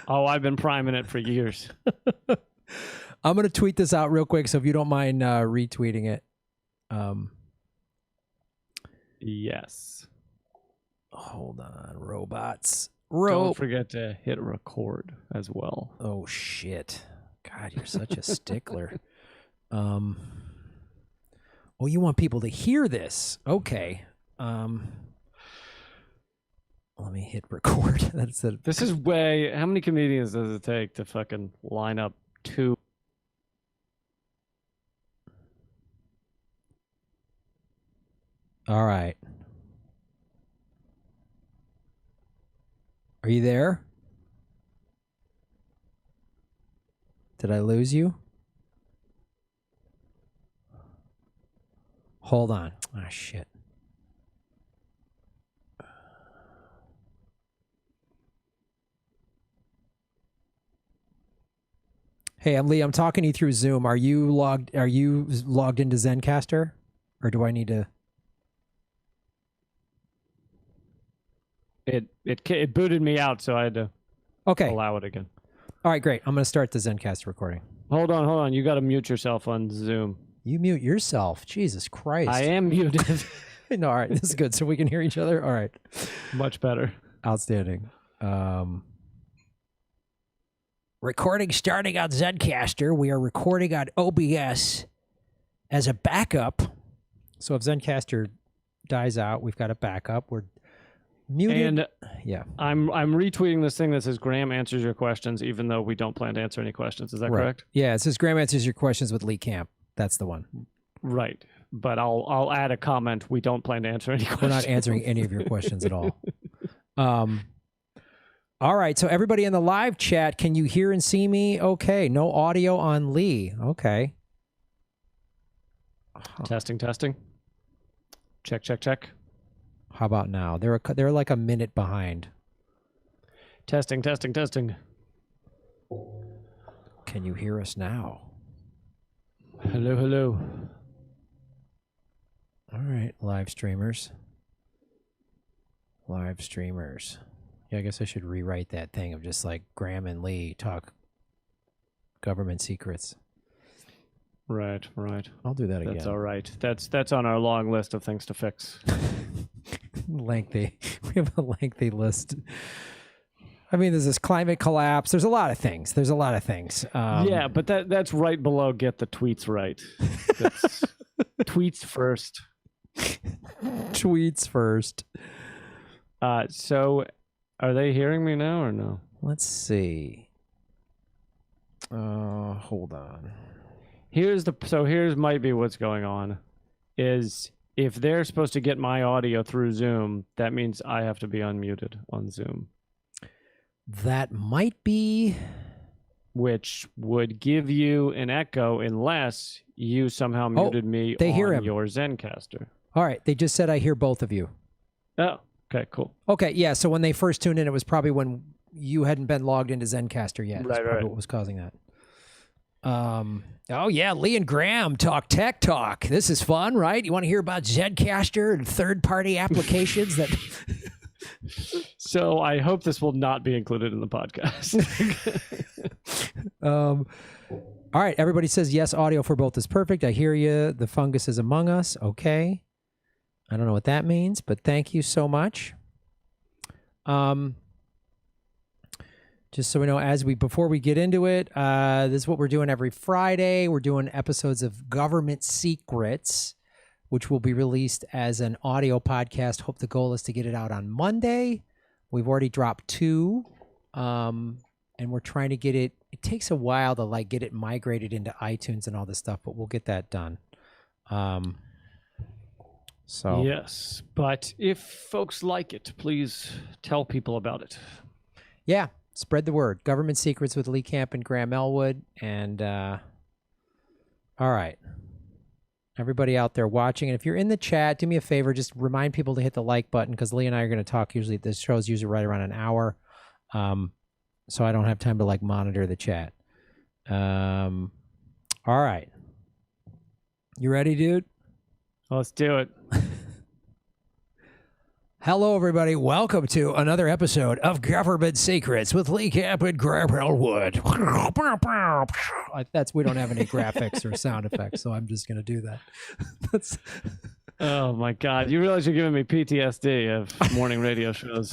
Oh, I've been priming it for years. I'm going to tweet this out real quick, so if you don't mind retweeting it. Yes. Hold on, robots. Don't forget to hit record as well. Oh, shit. God, you're such a stickler. Oh, you want people to hear this. Okay. Let me hit record. That's it. This is way... How many comedians does it take to fucking line up 2? All right. Are you there? Did I lose you? Hold on. Ah, shit. Hey, I'm Lee. I'm talking to you through Zoom. Are you logged into Zencastr? Or do I need to... It booted me out, so I had to allow it again. All right, great. I'm going to start the Zencastr recording. Hold on. You got to mute yourself on Zoom. You mute yourself. Jesus Christ. I am muted. No, all right. This is good. So we can hear each other. All right. Much better. Outstanding. Recording starting on Zencastr. We are recording on OBS as a backup. So if Zencastr dies out, we've got a backup. We're muted. And yeah, I'm retweeting this thing that says Graham answers your questions, even though we don't plan to answer any questions. Is that correct? Yeah, it says Graham answers your questions with Lee Camp. That's the one. Right. But I'll add a comment. We don't plan to answer any questions. We're not answering any of your questions at all. All right. So everybody in the live chat, can you hear and see me? Okay. No audio on Lee. Okay. Testing. Check. How about now? They're like a minute behind. Testing. Can you hear us now? Hello. All right, live streamers. Yeah, I guess I should rewrite that thing of just like Graham and Lee talk government secrets. Right. I'll do that again. That's all right. That's on our long list of things to fix. Lengthy. We have a lengthy list. I mean, there's this climate collapse. There's a lot of things. Yeah, but that's right below get the tweets right. That's tweets first. Tweets first. So are they hearing me now or no? Let's see. Hold on. Here's might be what's going on is if they're supposed to get my audio through Zoom, that means I have to be unmuted on Zoom. That might be, which would give you an echo unless you somehow muted me on your Zencastr. All right. They just said I hear both of you. Oh, okay, cool. Okay, yeah. So when they first tuned in, it was probably when you hadn't been logged into Zencastr yet. That's probably what was causing that. Oh yeah, Lee and Graham talk tech talk. This is fun, right? You want to hear about Zencastr and third-party applications that... So I hope this will not be included in the podcast. All right, everybody says yes, audio for both is perfect. I hear you. The fungus is among us. Okay. I don't know what that means, but thank you so much. Just so we know, before we get into it, this is what we're doing every Friday. We're doing episodes of Government Secrets, which will be released as an audio podcast. Hope the goal is to get it out on Monday. We've already dropped 2, and we're trying to get it. It takes a while to get it migrated into iTunes and all this stuff, but we'll get that done. So yes, but if folks like it, please tell people about it. Yeah. Spread the word. Government Secrets with Lee Camp and Graham Elwood. And all right. Everybody out there watching. And if you're in the chat, do me a favor. Just remind people to hit the like button because Lee and I are going to talk. Usually this show is usually right around an hour. So I don't have time to monitor the chat. All right. You ready, dude? Let's do it. Hello, everybody. Welcome to another episode of Government Secrets with Lee Camp and Graham Elwood. We don't have any graphics or sound effects, so I'm just going to do that. Oh, my God. You realize you're giving me PTSD of morning radio shows.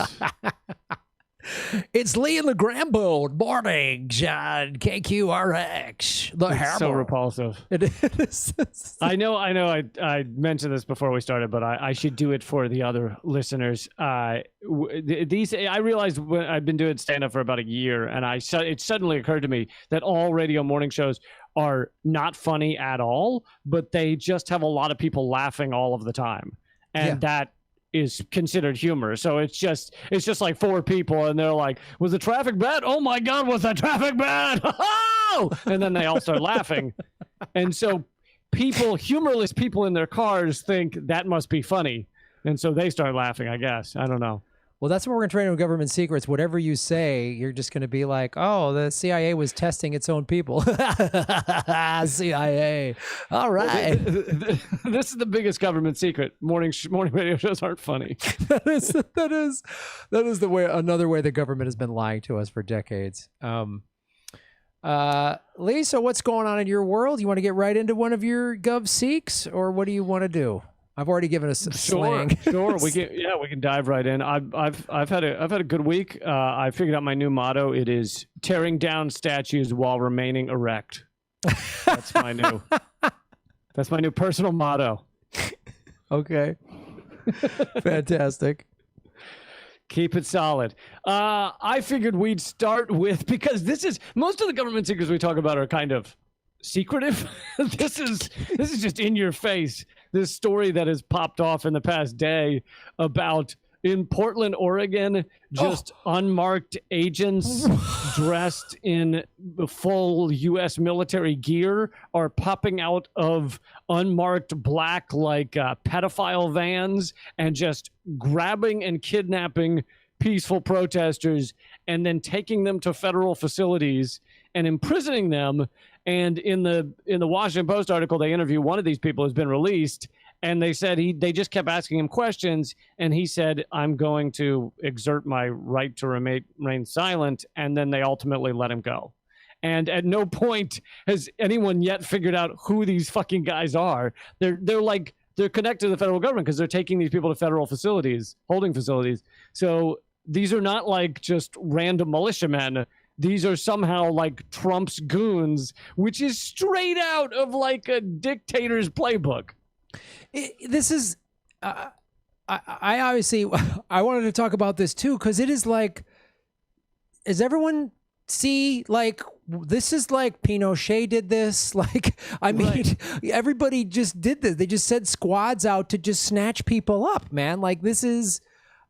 It's Lee and the Grambo mornings on KQRX. It's so repulsive. It is. I know. I mentioned this before we started, but I should do it for the other listeners. I realized when I've been doing stand-up for about a year, and it suddenly occurred to me that all radio morning shows are not funny at all, but they just have a lot of people laughing all of the time, and that is considered humor. So it's just like four people and they're like, was the traffic bad? Oh my God, was the traffic bad? And then they all start laughing. And so humorless people in their cars think that must be funny. And so they start laughing, I guess. I don't know. Well, that's what we're going to train on Government Secrets. Whatever you say, you're just going to be like, oh, the CIA was testing its own people. CIA. All right. This is the biggest government secret. Morning radio shows aren't funny. That is the way. Another way the government has been lying to us for decades. Lee, so what's going on in your world? You want to get right into one of your Gov Seeks, or what do you want to do? I've already given us slang. Sure. We can dive right in. I've had a good week. I figured out my new motto. It is tearing down statues while remaining erect. That's my new personal motto. Okay. Fantastic. Keep it solid. I figured we'd start with, because most of the government secrets we talk about are kind of secretive. This is just in your face. This story that has popped off in the past day about in Portland, Oregon, just unmarked agents dressed in full U.S. military gear are popping out of unmarked black pedophile vans and just grabbing and kidnapping peaceful protesters and then taking them to federal facilities and imprisoning them. And in the Washington Post article, they interview one of these people who's been released, and they said they just kept asking him questions, and he said, I'm going to exert my right to remain silent, and then they ultimately let him go. And at no point has anyone yet figured out who these fucking guys are. They're connected to the federal government because they're taking these people to federal facilities, holding facilities. So these are not like just random militiamen. These are somehow like Trump's goons, which is straight out of like a dictator's playbook. This is, I obviously, I wanted to talk about this too, because it is like, does everyone see, like, this is like Pinochet did this? Like, I mean, right. Everybody just did this. They just sent squads out to just snatch people up, man. Like, this is,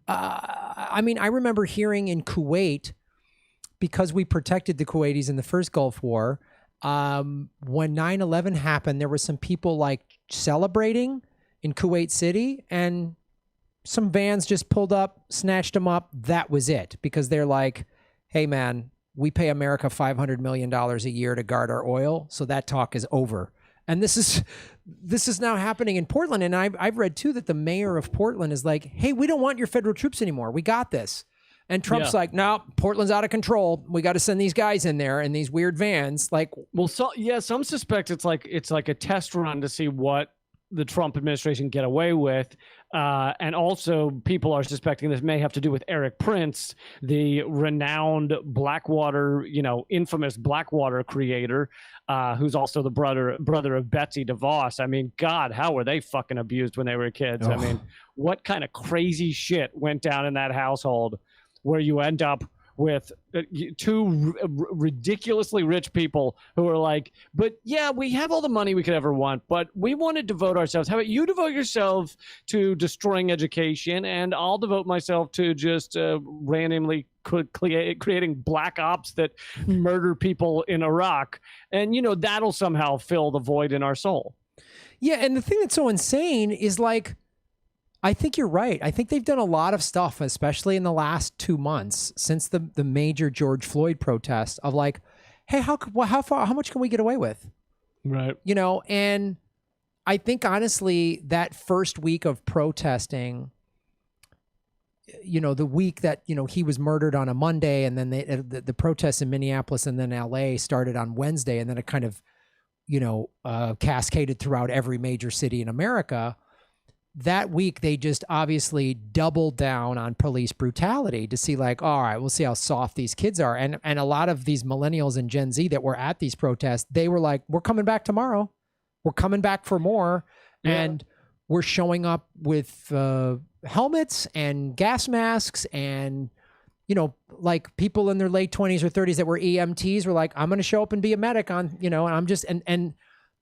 I mean, I remember hearing in Kuwait, because we protected the Kuwaitis in the first Gulf War, when 9/11 happened, there were some people like celebrating in Kuwait City, and some vans just pulled up, snatched them up. That was it, because they're like, hey man, we pay America $500 million a year to guard our oil, so that talk is over. And this is now happening in Portland. And I've read too that the mayor of Portland is like, hey, we don't want your federal troops anymore. We got this. And Trump's like, no, Portland's out of control. We got to send these guys in there in these weird vans. Like, well, some suspect it's like a test run to see what the Trump administration get away with. And also people are suspecting this may have to do with Eric Prince, the renowned Blackwater, infamous Blackwater creator, who's also the brother of Betsy DeVos. I mean, God, how were they fucking abused when they were kids? I mean, what kind of crazy shit went down in that household, where you end up with two ridiculously rich people who are like, but yeah, we have all the money we could ever want, but we want to devote ourselves. How about you devote yourself to destroying education, and I'll devote myself to just randomly creating black ops that murder people in Iraq. And, that'll somehow fill the void in our soul. Yeah, and the thing that's so insane is, like, I think you're right. I think they've done a lot of stuff, especially in the last 2 months since the major George Floyd protest, of like, hey, how much can we get away with? Right. And I think honestly that first week of protesting, the week that, he was murdered on a Monday, and then the protests in Minneapolis and then LA started on Wednesday, and then it kind of, cascaded throughout every major city in America. That week, they just obviously doubled down on police brutality to see like, all right, we'll see how soft these kids are. And a lot of these millennials and Gen Z that were at these protests, they were like, we're coming back tomorrow. We're coming back for more. Yeah. And we're showing up with helmets and gas masks and, like people in their late 20s or 30s that were EMTs were like, I'm going to show up and be a medic on, and I'm just, and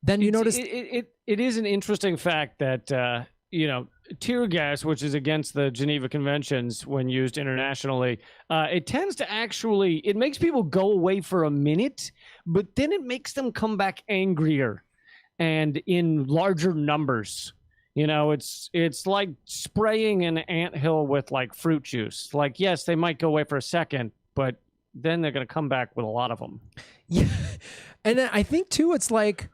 then you notice. It is an interesting fact that, tear gas, which is against the Geneva Conventions when used internationally, it tends to it makes people go away for a minute, but then it makes them come back angrier and in larger numbers. It's like spraying an anthill with like fruit juice. Like, yes, they might go away for a second, but then they're going to come back with a lot of them. Yeah. And then I think too, it's like,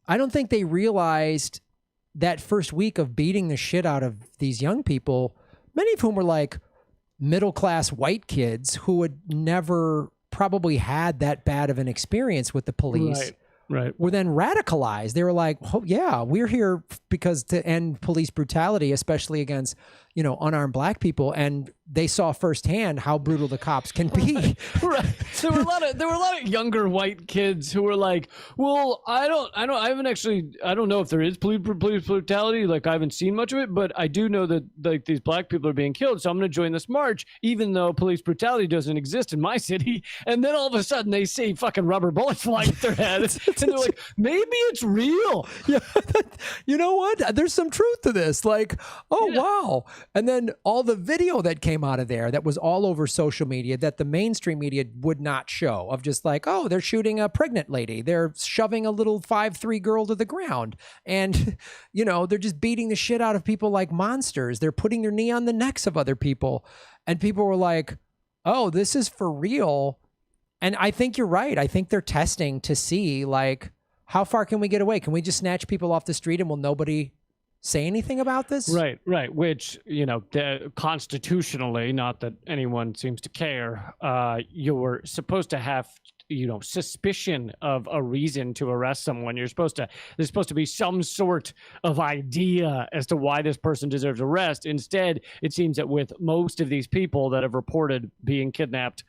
I don't think they realized that first week of beating the shit out of these young people, many of whom were like middle-class white kids who had never probably had that bad of an experience with the police. Right. Were then radicalized. They were like, oh, yeah, we're here because to end police brutality, especially against, unarmed black people. And they saw firsthand how brutal the cops can be. Right. There were a lot of younger white kids who were like, well, I don't know if there is police brutality. Like, I haven't seen much of it, but I do know that like these black people are being killed. So I'm going to join this march, even though police brutality doesn't exist in my city. And then all of a sudden they see fucking rubber bullets flying at their heads. And they're like, maybe it's real. Yeah. You know what? There's some truth to this. Like, oh, yeah. Wow. And then all the video that came out of there that was all over social media that the mainstream media would not show, of just like, oh, they're shooting a pregnant lady. They're shoving a little 5'3" girl to the ground. And, they're just beating the shit out of people like monsters. They're putting their knee on the necks of other people. And people were like, oh, this is for real. And I think you're right. I think they're testing to see, like, how far can we get away? Can we just snatch people off the street and will nobody say anything about this? Right. Which, constitutionally, not that anyone seems to care, you're supposed to have, suspicion of a reason to arrest someone. There's supposed to be some sort of idea as to why this person deserves arrest. Instead, it seems that with most of these people that have reported being kidnapped,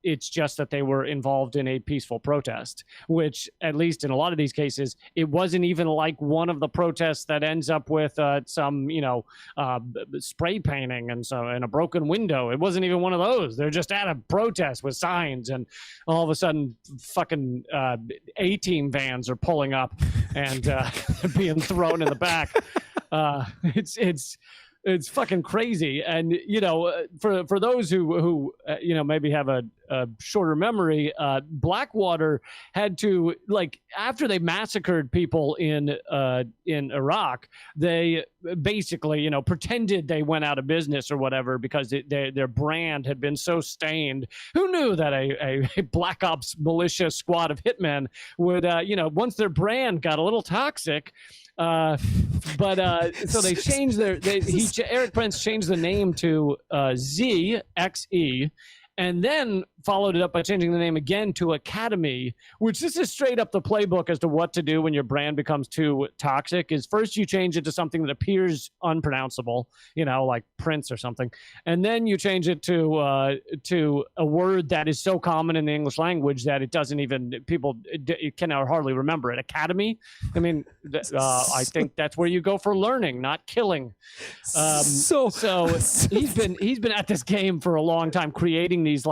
it's just that they were involved in a peaceful protest, which, at least in a lot of these cases, it wasn't even like one of the protests that ends up with some, spray painting and a broken window. It wasn't even one of those. They're just at a protest with signs, and all of a sudden fucking A-team vans are pulling up and being thrown in the back. It's fucking crazy. And, for those who maybe have a shorter memory, Blackwater had to, like, after they massacred people in Iraq, they basically, pretended they went out of business or whatever because their brand had been so stained. Who knew that a Black Ops militia squad of hitmen would, once their brand got a little toxic, so they changed Eric Prince changed the name to ZXE, and then followed it up by changing the name again to Academy, which this is straight up the playbook as to what to do when your brand becomes too toxic. Is first you change it to something that appears unpronounceable, like Prince or something, and then you change it to a word that is so common in the English language that it doesn't even people can hardly remember it. Academy. I mean, I think that's where you go for learning, not killing. So he's been at this game for a long time, creating these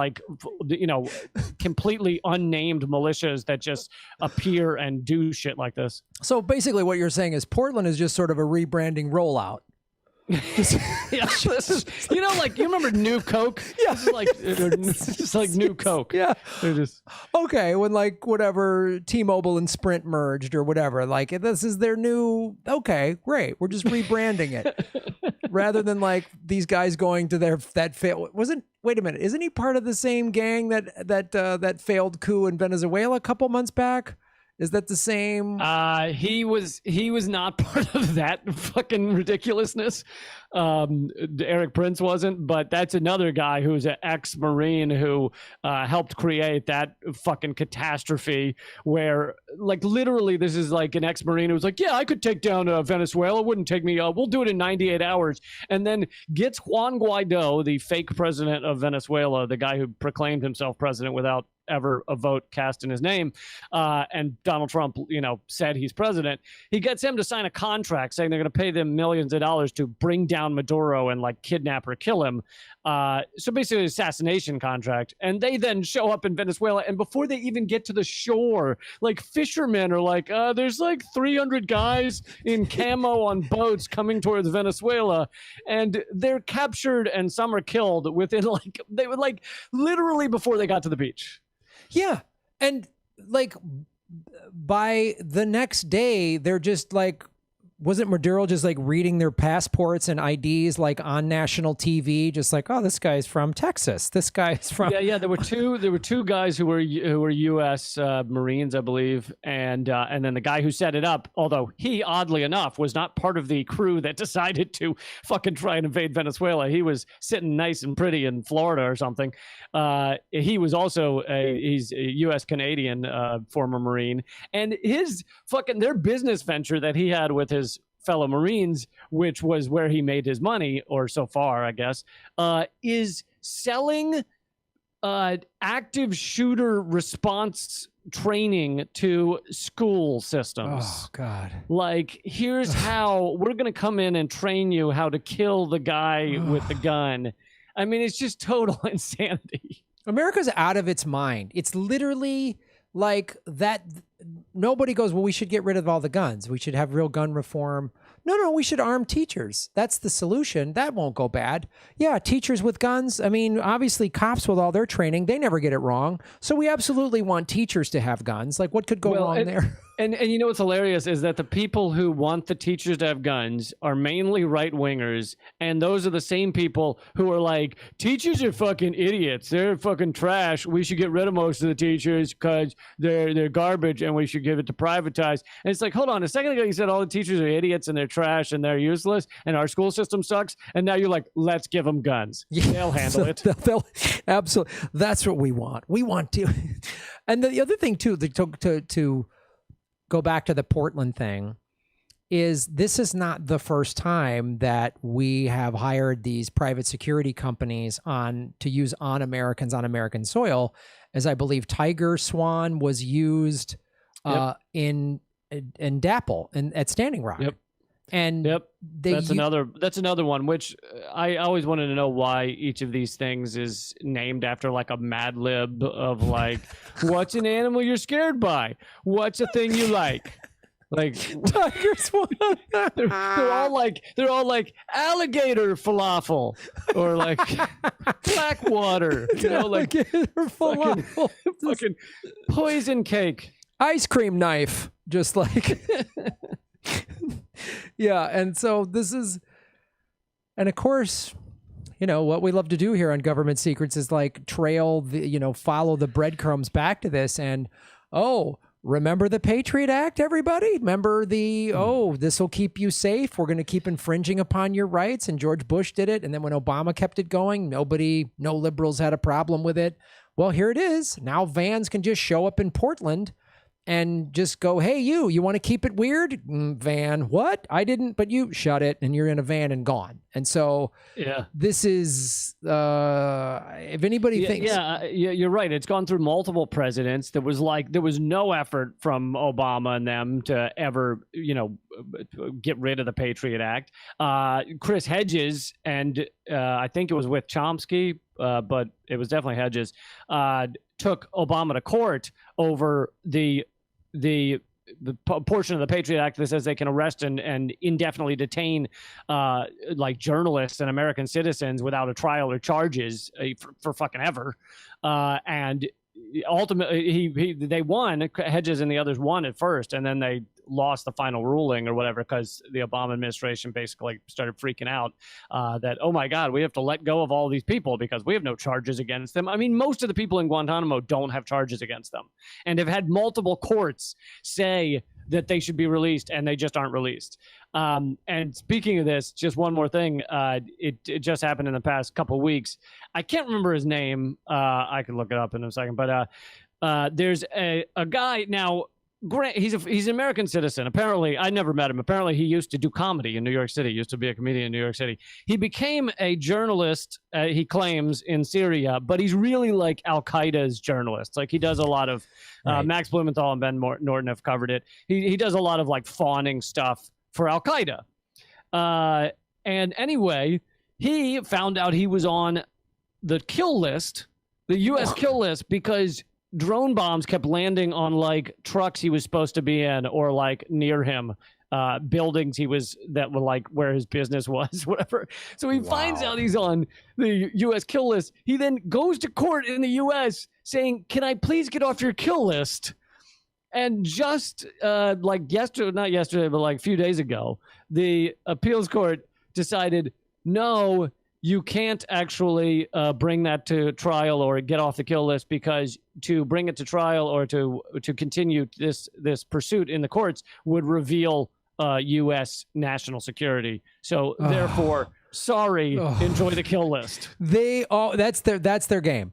completely unnamed militias that just appear and do shit like this. So basically what you're saying is Portland is just sort of a rebranding rollout. Yeah, this is, you remember New Coke? Yeah. This is like New Coke. Yeah. They're just okay, when whatever T-Mobile and Sprint merged or whatever, this is their new, okay, great. We're just rebranding it. Rather than these guys going to wait a minute, isn't he part of the same gang that failed coup in Venezuela a couple months back? Is that the same? He was not part of that fucking ridiculousness. Eric Prince wasn't, but that's another guy who's an ex-Marine who helped create that fucking catastrophe where, like, literally this is like an ex-Marine who's like, yeah, I could take down Venezuela. It wouldn't take me, we'll do it in 98 hours. And then gets Juan Guaido, the fake president of Venezuela, the guy who proclaimed himself president without ever a vote cast in his name, and Donald Trump, said he's president. He gets him to sign a contract saying they're going to pay them millions of dollars to bring down Maduro and like kidnap or kill him. So basically, an assassination contract. And they then show up in Venezuela, and before they even get to the shore, like fishermen are like, there's like 300 guys in camo on boats coming towards Venezuela, and they're captured and some are killed within they were like literally before they got to the beach. Yeah. And like by the next day, they're just like, wasn't Maduro just like reading their passports and IDs like on national TV, just like, oh, this guy's from Texas. This guy's from There were two guys who were U.S. Marines, I believe, and then the guy who set it up, although he oddly enough was not part of the crew that decided to fucking try and invade Venezuela. He was sitting nice and pretty in Florida or something. He was also he's a U.S. Canadian former Marine, and their business venture that he had with his fellow Marines, which was where he made his money, or so far, I guess, is selling active shooter response training to school systems. Oh, God. Like, here's how we're going to come in and train you how to kill the guy with the gun. I mean, it's just total insanity. America's out of its mind. It's literally like that. Nobody goes, well, we should get rid of all the guns. We should have real gun reform. No, we should arm teachers. That's the solution. That won't go bad. Yeah, teachers with guns. I mean, obviously cops with all their training, they never get it wrong. So we absolutely want teachers to have guns. Like, what could go wrong there? And you know what's hilarious is that the people who want the teachers to have guns are mainly right-wingers, and those are the same people who are like, teachers are fucking idiots. They're fucking trash. We should get rid of most of the teachers because they're garbage, and we should give it to privatize. And it's like, hold on, a second ago you said all the teachers are idiots and they're trash and they're useless and our school system sucks, and now you're like, let's give them guns. Yeah, they'll handle it. They'll absolutely. That's what we want. We want to. And the other thing too, to go back to the Portland thing, is this is not the first time that we have hired these private security companies to use on Americans on American soil, as I believe Tiger Swan was used in Dapple and at Standing Rock. Yep. And that's another one, which I always wanted to know why each of these things is named after like a Mad Lib of like, what's an animal you're scared by? What's a thing you like? Like Tigers. they're all like alligator falafel or like black water, like falafel. fucking poison cake, ice cream knife, just like. Yeah, and so this is, and of course, what we love to do here on Government Secrets is like follow the breadcrumbs back to this, and remember the Patriot Act, everybody? Remember this will keep you safe. We're going to keep infringing upon your rights, and George Bush did it, and then when Obama kept it going, no liberals had a problem with it. Well, here it is. Now vans can just show up in Portland and just go, hey, you want to keep it weird? Van, what? I didn't, but you shut it, and you're in a van and gone. And so this is, if anybody thinks. Yeah, you're right. It's gone through multiple presidents. There was no effort from Obama and them to ever, get rid of the Patriot Act. Chris Hedges, and I think it was with Chomsky, but it was definitely Hedges, took Obama to court over the portion of the Patriot Act that says they can arrest and indefinitely detain like journalists and American citizens without a trial or charges for fucking ever. And ultimately they won. Hedges and the others won at first, and then they lost the final ruling or whatever because the Obama administration basically started freaking out that, oh my God, we have to let go of all these people because we have no charges against them. I mean, most of the people in Guantanamo don't have charges against them and have had multiple courts say that they should be released, and they just aren't released. And speaking of this, just one more thing. It just happened in the past couple of weeks. I can't remember his name. I can look it up in a second. But there's a guy now. He's an American citizen. Apparently, I never met him. Apparently, he used to do comedy in New York City. He used to be a comedian in New York City. He became a journalist, he claims, in Syria, but he's really like Al-Qaeda's journalist. Like, he does a lot of, Right. Max Blumenthal and Ben Norton have covered it. He does a lot of like fawning stuff for Al-Qaeda. And anyway, he found out he was on the kill list, the U.S. kill list, because drone bombs kept landing on like trucks he was supposed to be in, or like near him, buildings that were like where his business was, whatever. So he finds out he's on the U.S. kill list. He then goes to court in the U.S. saying, "Can I please get off your kill list?" And just like not yesterday, but like a few days ago, the appeals court decided, no, you can't actually bring that to trial or get off the kill list, because to bring it to trial or to continue this pursuit in the courts would reveal U.S. national security. So therefore, sorry, enjoy the kill list. That's their game.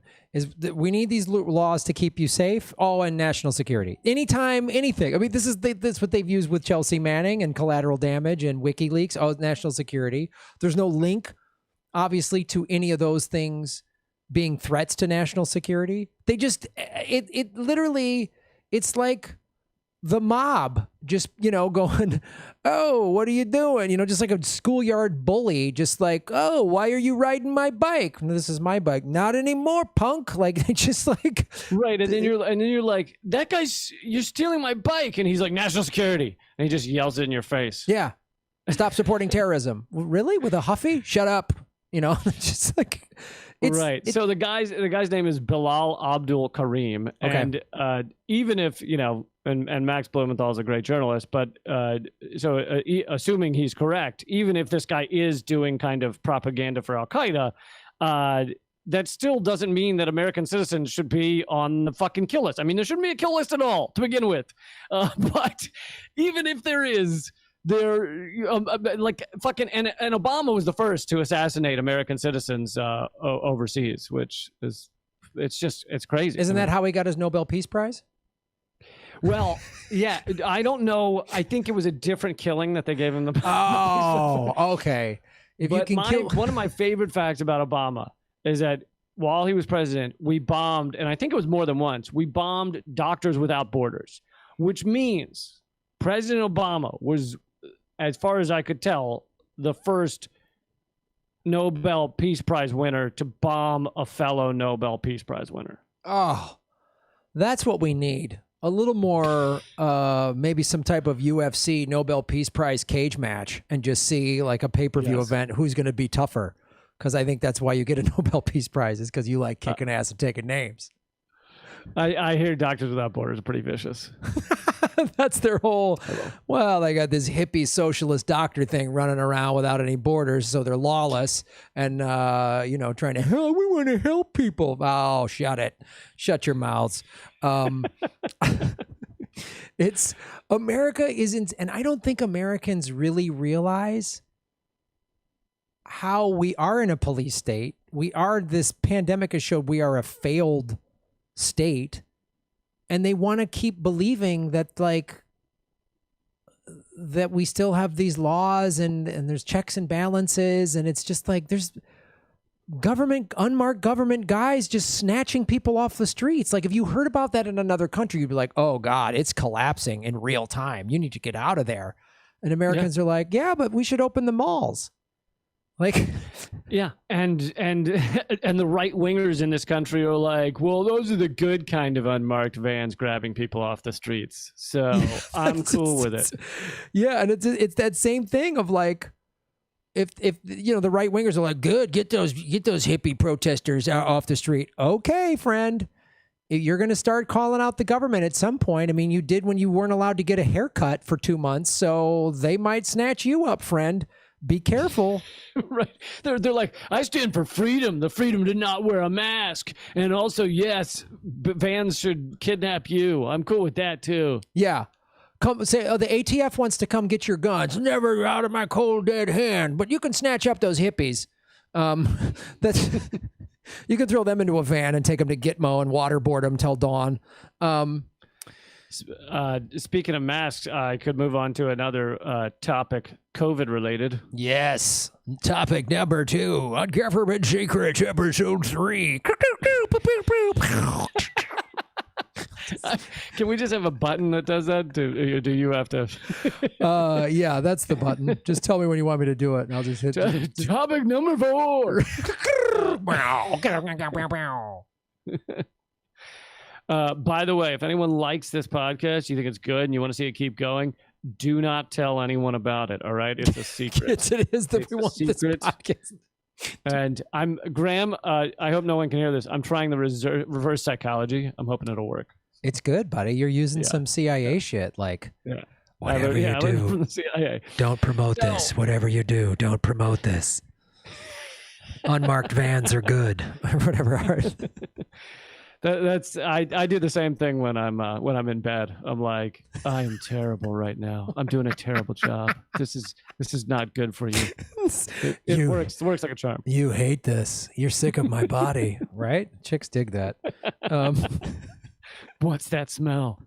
We need these laws to keep you safe. And national security. Anytime, anything. I mean, this is what they've used with Chelsea Manning and collateral damage and WikiLeaks. National security. There's no link, obviously, to any of those things being threats to national security. They just, it literally, it's like the mob just, going, "Oh, what are you doing?" Just like a schoolyard bully, just like, "Oh, why are you riding my bike?" "This is my bike." "Not anymore, punk." Like, they just like. Right. And then you're like, "That guy's, you're stealing my bike." And he's like, "National security." And he just yells it in your face. Yeah. "Stop supporting terrorism." Really? With a huffy? Shut up. Just like, right. So the guy's name is Bilal Abdul Karim, and even if and Max Blumenthal is a great journalist, but assuming he's correct, even if this guy is doing kind of propaganda for Al Qaeda, that still doesn't mean that American citizens should be on the fucking kill list. I mean, there shouldn't be a kill list at all to begin with. But even if there is, like fucking, and Obama was the first to assassinate American citizens overseas, which is, it's crazy. Isn't that how he got his Nobel Peace Prize? Well, yeah, I don't know. I think it was a different killing that they gave him the. Oh, okay. One of my favorite facts about Obama is that while he was president, we bombed, and I think it was more than once, we bombed Doctors Without Borders, which means President Obama was, as far as I could tell, the first Nobel Peace Prize winner to bomb a fellow Nobel Peace Prize winner. Oh, that's what we need. A little more, maybe some type of UFC Nobel Peace Prize cage match, and just see like a pay-per-view event, who's going to be tougher. Because I think that's why you get a Nobel Peace Prize, is because you like kicking ass and taking names. I hear Doctors Without Borders are pretty vicious. That's their whole, well, they got this hippie socialist doctor thing running around without any borders, so they're lawless and, trying to, we want to help people. Oh, shut it. Shut your mouths. It's, America isn't, and I don't think Americans really realize how we are in a police state. This pandemic has showed we are a failed state, and they want to keep believing that that we still have these laws and there's checks and balances, and it's just like there's unmarked government guys just snatching people off the streets. Like, if you heard about that in another country, you'd be like, "Oh God, it's collapsing in real time. You need to get out of there." And Americans are like, "Yeah, but we should open the malls." Like, yeah, and the right wingers in this country are like, "Well, those are the good kind of unmarked vans grabbing people off the streets, so I'm cool with it." Yeah, and it's that same thing of like, if the right wingers are like, "Good, get those hippie protesters off the street." Okay, friend, you're going to start calling out the government at some point. I mean, you did when you weren't allowed to get a haircut for 2 months, so they might snatch you up, friend. Be careful. Right. They're like, "I stand for freedom, the freedom to not wear a mask. And also, yes, vans should kidnap you. I'm cool with that too." Yeah. come say, oh, the ATF wants to come get your guns. Never out of my cold dead hand. But you can snatch up those hippies. That's you can throw them into a van and take them to Gitmo and waterboard them till dawn. Speaking of masks, I could move on to another topic, COVID related. Yes. Topic number 2 on Government Secrets, episode 3. Can we just have a button that does that? Do you have to? Yeah, that's the button. Just tell me when you want me to do it, and I'll just hit topic number 4. By the way, if anyone likes this podcast, you think it's good, and you want to see it keep going, do not tell anyone about it. All right, it's a secret. Yes, it is that we want this podcast. And I'm Graham. I hope no one can hear this. I'm trying the reverse psychology. I'm hoping it'll work. It's good, buddy. You're using some CIA shit, like whatever you do. From the CIA. Don't promote this. Whatever you do, don't promote this. Unmarked vans are good, or whatever. That's I do the same thing when I'm in bed. I'm like, I am terrible right now. I'm doing a terrible job. This is not good for you. It works. It works like a charm. You hate this. You're sick of my body, right? Chicks dig that. What's that smell?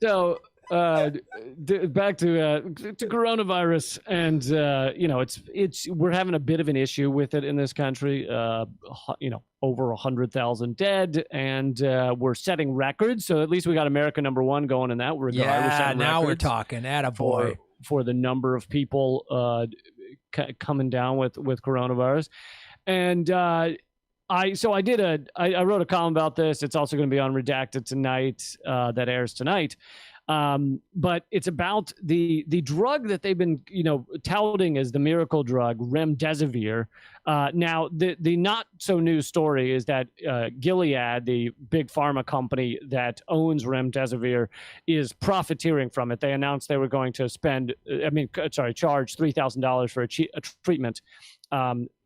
So back to coronavirus, and we're having a bit of an issue with it in this country. Over 100,000 dead, and we're setting records. So at least we got America #1 going in that regard. Yeah, now we're talking. Attaboy. For the number of people coming down with coronavirus, and I wrote a column about this. It's also going to be on Redacted tonight. That airs tonight. But it's about the drug that they've been, touting as the miracle drug, remdesivir. Now, the not so new story is that Gilead, the big pharma company that owns remdesivir, is profiteering from it. They announced they were going to charge $3,000 for a treatment.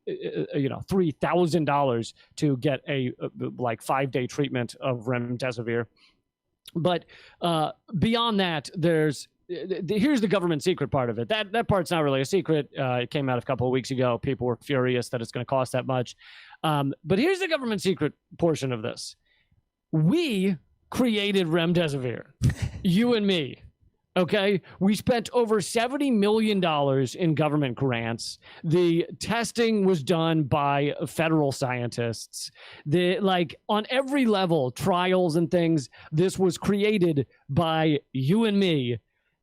$3,000 to get a 5-day treatment of remdesivir. But beyond that, here's the government secret part of it. That part's not really a secret. It came out a couple of weeks ago. People were furious that it's going to cost that much. But here's the government secret portion of this. We created remdesivir, you and me. Okay, we spent over $70 million in government grants. The testing was done by federal scientists. On every level, trials and things, this was created by you and me.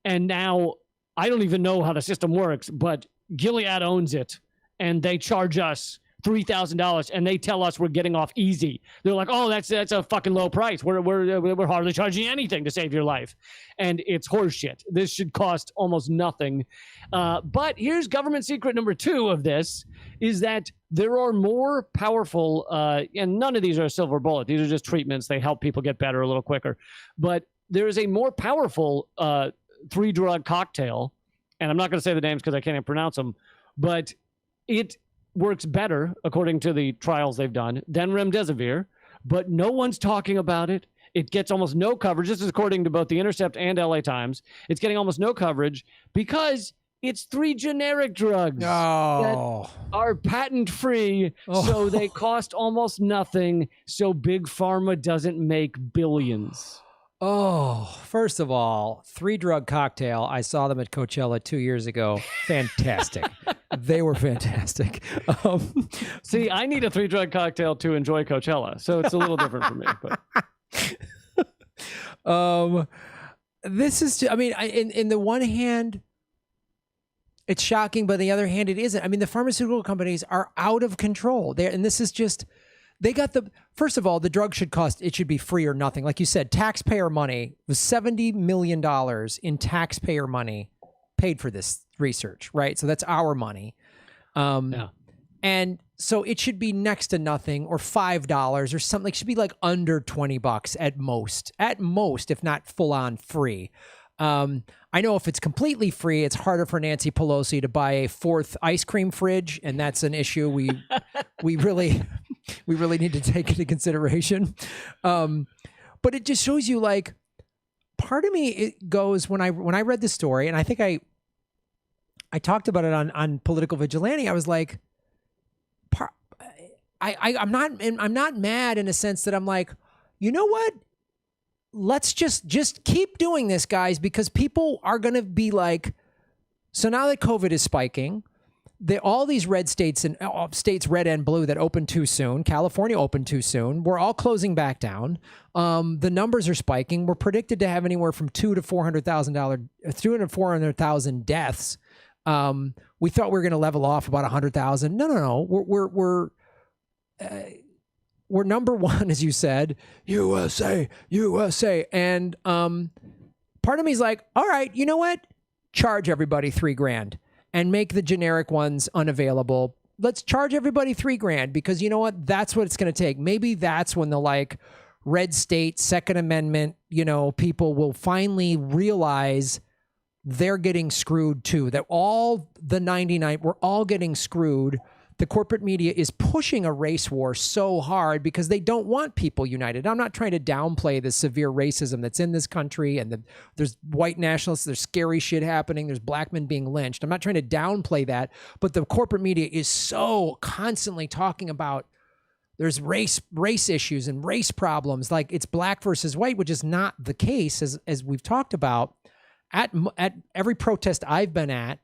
And now I don't even know how the system works, but Gilead owns it, and they charge us $3,000, and they tell us we're getting off easy. They're like, "Oh, that's a fucking low price. We're hardly charging you anything to save your life," and it's horseshit. This should cost almost nothing. But here's government secret number 2 of this: is that there are more powerful, and none of these are a silver bullet. These are just treatments. They help people get better a little quicker. But there is a more powerful 3-drug cocktail, and I'm not going to say the names because I can't even pronounce them, but it works better, according to the trials they've done, than remdesivir, but no one's talking about it. It gets almost no coverage. This is according to both The Intercept and LA Times. It's getting almost no coverage because it's 3 generic drugs that are patent-free, so they cost almost nothing, so Big Pharma doesn't make billions. Oh, first of all, 3-drug cocktail. I saw them at Coachella 2 years ago. Fantastic. They were fantastic. See, I need a 3-drug cocktail to enjoy Coachella, so it's a little different for me. But this is, in the one hand, it's shocking, but on the other hand, it isn't. I mean, the pharmaceutical companies are out of control. First of all, the drug should be free or nothing. Like you said, taxpayer money was $70 million in taxpayer money paid for this research, right? So that's our money. And so it should be next to nothing, or $5 or something. It should be like under $20 at most, if not full on free. I know if it's completely free, it's harder for Nancy Pelosi to buy a 4th ice cream fridge, and that's an issue we really need to take into consideration. But it just shows you, like, part of me, it goes, when I read this story, and I think I talked about it on Political Vigilante, I was like, I'm not mad in a sense that I'm like, you know what? Let's just keep doing this, guys, because people are going to be like, so now that COVID is spiking, all these red states and states, red and blue, that opened too soon, California opened too soon, we're all closing back down. The numbers are spiking. We're predicted to have anywhere from $200,000 to $400,000 deaths. We thought we were going to level off about 100,000. No. We're number one, as you said, USA. And part of me is like, all right, you know what? Charge everybody $3,000 and make the generic ones unavailable. Let's charge everybody $3,000 because you know what? That's what it's going to take. Maybe that's when the like red state, Second Amendment, people will finally realize they're getting screwed too. That all the 99, we're all getting screwed. The corporate media is pushing a race war so hard because they don't want people united. I'm not trying to downplay the severe racism that's in this country, and there's white nationalists, there's scary shit happening, there's black men being lynched. I'm not trying to downplay that, but the corporate media is so constantly talking about there's race issues and race problems, like it's black versus white, which is not the case, as we've talked about. At every protest I've been at,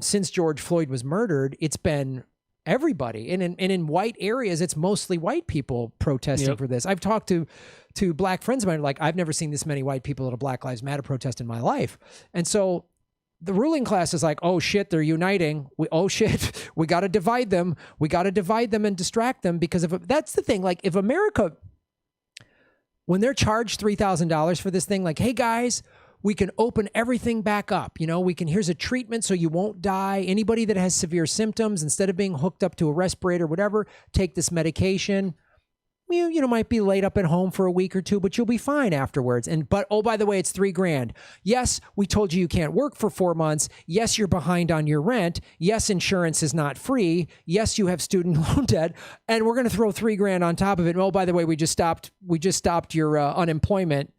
since George Floyd was murdered, it's been everybody. And in white areas, it's mostly white people protesting for this. I've talked to black friends of mine, like, I've never seen this many white people at a Black Lives Matter protest in my life. And so the ruling class is like, oh shit, they're uniting. We got to divide them. We got to divide them and distract them, because that's the thing. Like, if America, when they're charged $3,000 for this thing, like, hey guys, we can open everything back up. Here's a treatment so you won't die. Anybody that has severe symptoms, instead of being hooked up to a respirator, whatever, take this medication. You might be laid up at home for a week or two, but you'll be fine afterwards. But oh, by the way, it's $3,000. Yes, we told you can't work for 4 months. Yes, you're behind on your rent. Yes, insurance is not free. Yes, you have student loan debt, and we're going to throw $3,000 on top of it. And oh, by the way, we just stopped your unemployment.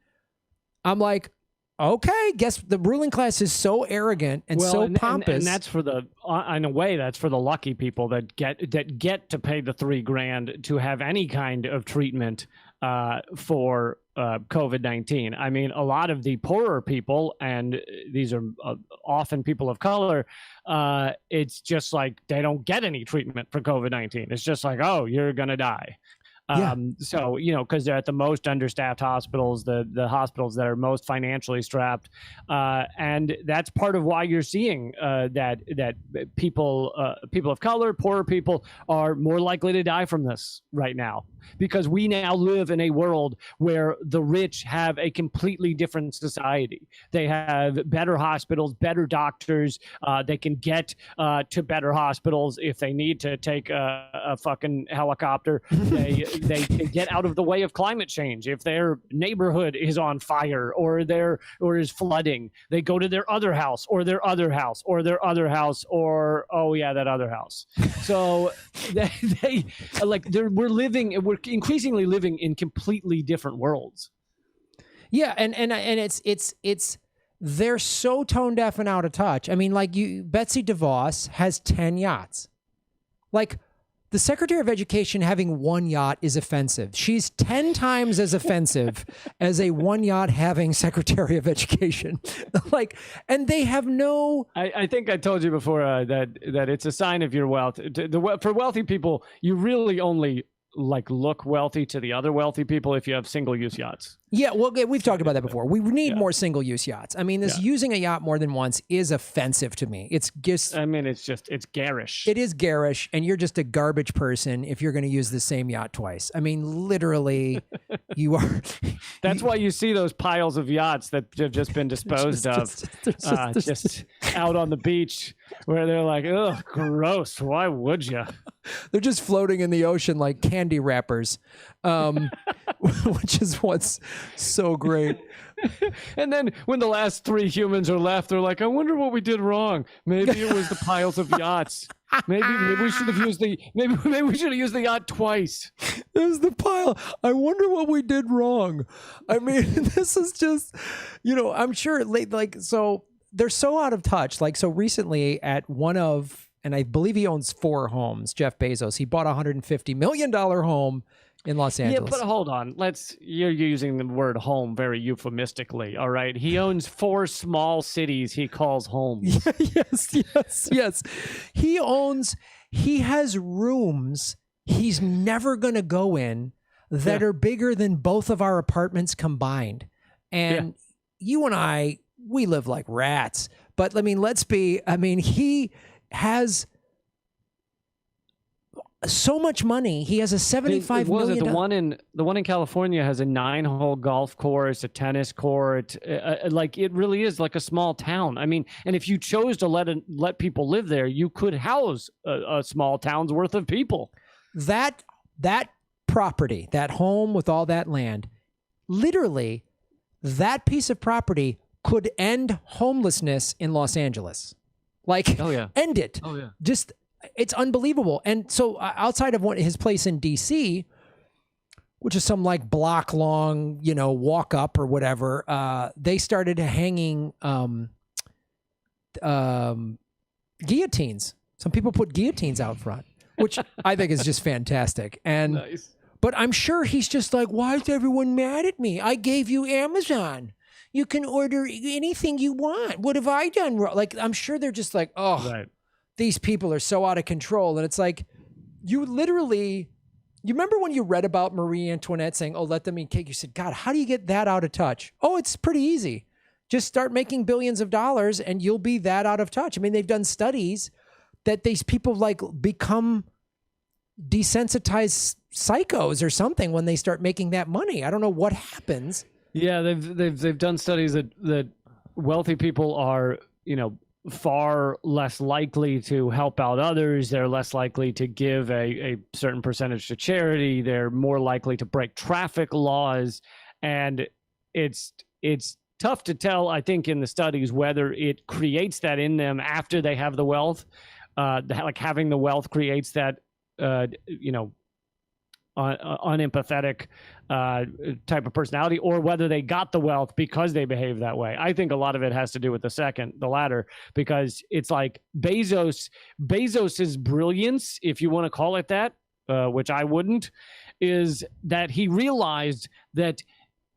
I'm like, okay, guess the ruling class is so arrogant and so pompous. And that's in a way, that's for the lucky people that get to pay the $3,000 to have any kind of treatment for COVID-19. I mean, a lot of the poorer people, and these are often people of color, it's just like they don't get any treatment for COVID-19. It's just like, oh, you're going to die. So, because they're at the most understaffed hospitals, the hospitals that are most financially strapped. And that's part of why you're seeing that people of color, poorer people, are more likely to die from this right now, because we now live in a world where the rich have a completely different society. They have better hospitals, better doctors. They can get to better hospitals if they need to take a fucking helicopter. They can get out of the way of climate change. If their neighborhood is on fire or is flooding, they go to their other house or their other house or their other house or, oh yeah, that other house. So we're increasingly living in completely different worlds. Yeah. And it's they're so tone deaf and out of touch. I mean, like, Betsy DeVos has 10 yachts. Like, the Secretary of Education having one yacht is offensive. She's 10 times as offensive as a one yacht having Secretary of Education. Like, and they have no. I think I told you before that it's a sign of your wealth. For wealthy people, you really only look wealthy to the other wealthy people if you have single-use yachts. Yeah, well, we've talked about that before. We need more single-use yachts. I mean, using a yacht more than once is offensive to me. It's just... I mean, it's garish. It is garish, and you're just a garbage person if you're going to use the same yacht twice. I mean, literally, you are... That's why you see those piles of yachts that have just been disposed of, just out on the beach, where they're like, ugh, gross, why would you? They're just floating in the ocean like candy wrappers, which is what's so great. And then when the last 3 humans are left, they're like, I wonder what we did wrong. Maybe it was the piles of yachts. Maybe we should have used the yacht twice. There's the pile. I wonder what we did wrong. I mean, this is just, I'm sure so they're so out of touch. Like, so recently at one of, and I believe he owns 4 homes, Jeff Bezos, he bought a $150 million home in Los Angeles. Yeah, but hold on. You're using the word home very euphemistically, all right? He owns 4 small cities he calls homes. Yes. He has rooms he's never going to go in that are bigger than both of our apartments combined. And you and I, we live like rats. But I mean, he has so much money. He has a $75 million. The one in California has a 9-hole golf course, a tennis court. Like, it really is like a small town. I mean, and if you chose to let people live there, you could house a small town's worth of people. That property, that home with all that land, literally, that piece of property could end homelessness in Los Angeles. Like, end it. Oh yeah. Just, it's unbelievable. And so outside of his place in DC, which is some like block long, walk up or whatever, they started hanging guillotines. Some people put guillotines out front, which I think is just fantastic. And nice. But I'm sure he's just like, why is everyone mad at me? I gave you Amazon. You can order anything you want. What have I done wrong? Like, I'm sure they're just like, these people are so out of control. And it's like, you remember when you read about Marie Antoinette saying, let them eat cake? You said, God, how do you get that out of touch? Oh, it's pretty easy. Just start making billions of dollars and you'll be that out of touch. I mean, they've done studies that these people like become desensitized psychos or something when they start making that money. I don't know what happens. Yeah, they've done studies that wealthy people are, far less likely to help out others. They're less likely to give a certain percentage to charity. They're more likely to break traffic laws. And it's tough to tell, I think, in the studies whether it creates that in them after they have the wealth. Like having the wealth creates that, unempathetic type of personality, or whether they got the wealth because they behave that way. I think a lot of it has to do with the latter, because it's like Bezos's brilliance, if you want to call it that, which I wouldn't, is that he realized that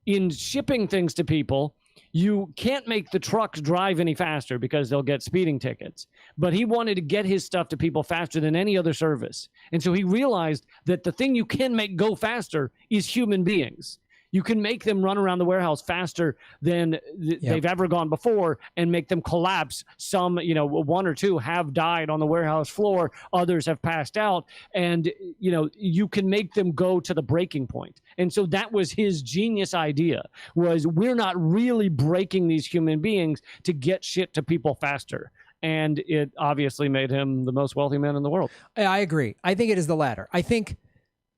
in shipping things to people, you can't make the trucks drive any faster because they'll get speeding tickets. But he wanted to get his stuff to people faster than any other service. And so he realized that the thing you can make go faster is human beings. You can make them run around the warehouse faster than they've ever gone before and make them collapse. Some, 1 or 2 have died on the warehouse floor. Others have passed out. And, you can make them go to the breaking point. And so that was his genius idea, was we're not really breaking these human beings to get shit to people faster. And it obviously made him the most wealthy man in the world. I agree. I think it is the latter. I think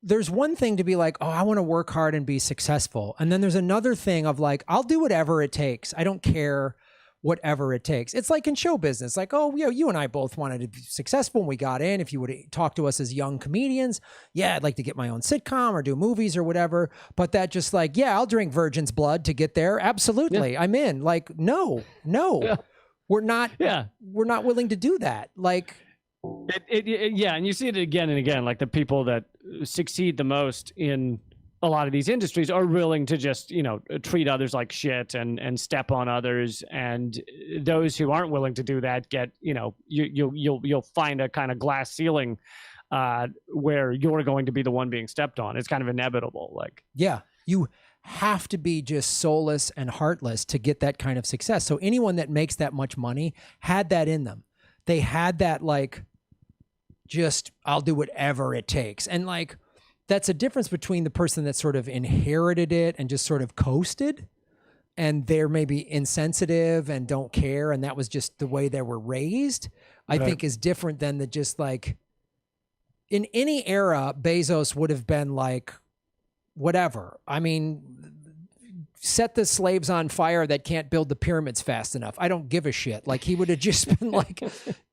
there's one thing to be like, I want to work hard and be successful. And then there's another thing of like, I'll do whatever it takes. I don't care whatever it takes. It's like in show business, like, you and I both wanted to be successful when we got in. If you would talk to us as young comedians, I'd like to get my own sitcom or do movies or whatever. But that just like, I'll drink virgin's blood to get there. Absolutely. I'm in. Like, no, we're not willing to do that. Like, and you see it again and again, like the people that succeed the most in a lot of these industries are willing to just, treat others like shit and step on others. And those who aren't willing to do that get, you'll find a kind of glass ceiling where you're going to be the one being stepped on. It's kind of inevitable. Like, you have to be just soulless and heartless to get that kind of success. So anyone that makes that much money had that in them. They had that, like, just, I'll do whatever it takes. And like, that's a difference between the person that sort of inherited it and just sort of coasted, and they're maybe insensitive and don't care, and that was just the way they were raised, I think is different than the just like, in any era, Bezos would have been like, whatever. I mean, set the slaves on fire that can't build the pyramids fast enough. I don't give a shit. Like, he would have just been like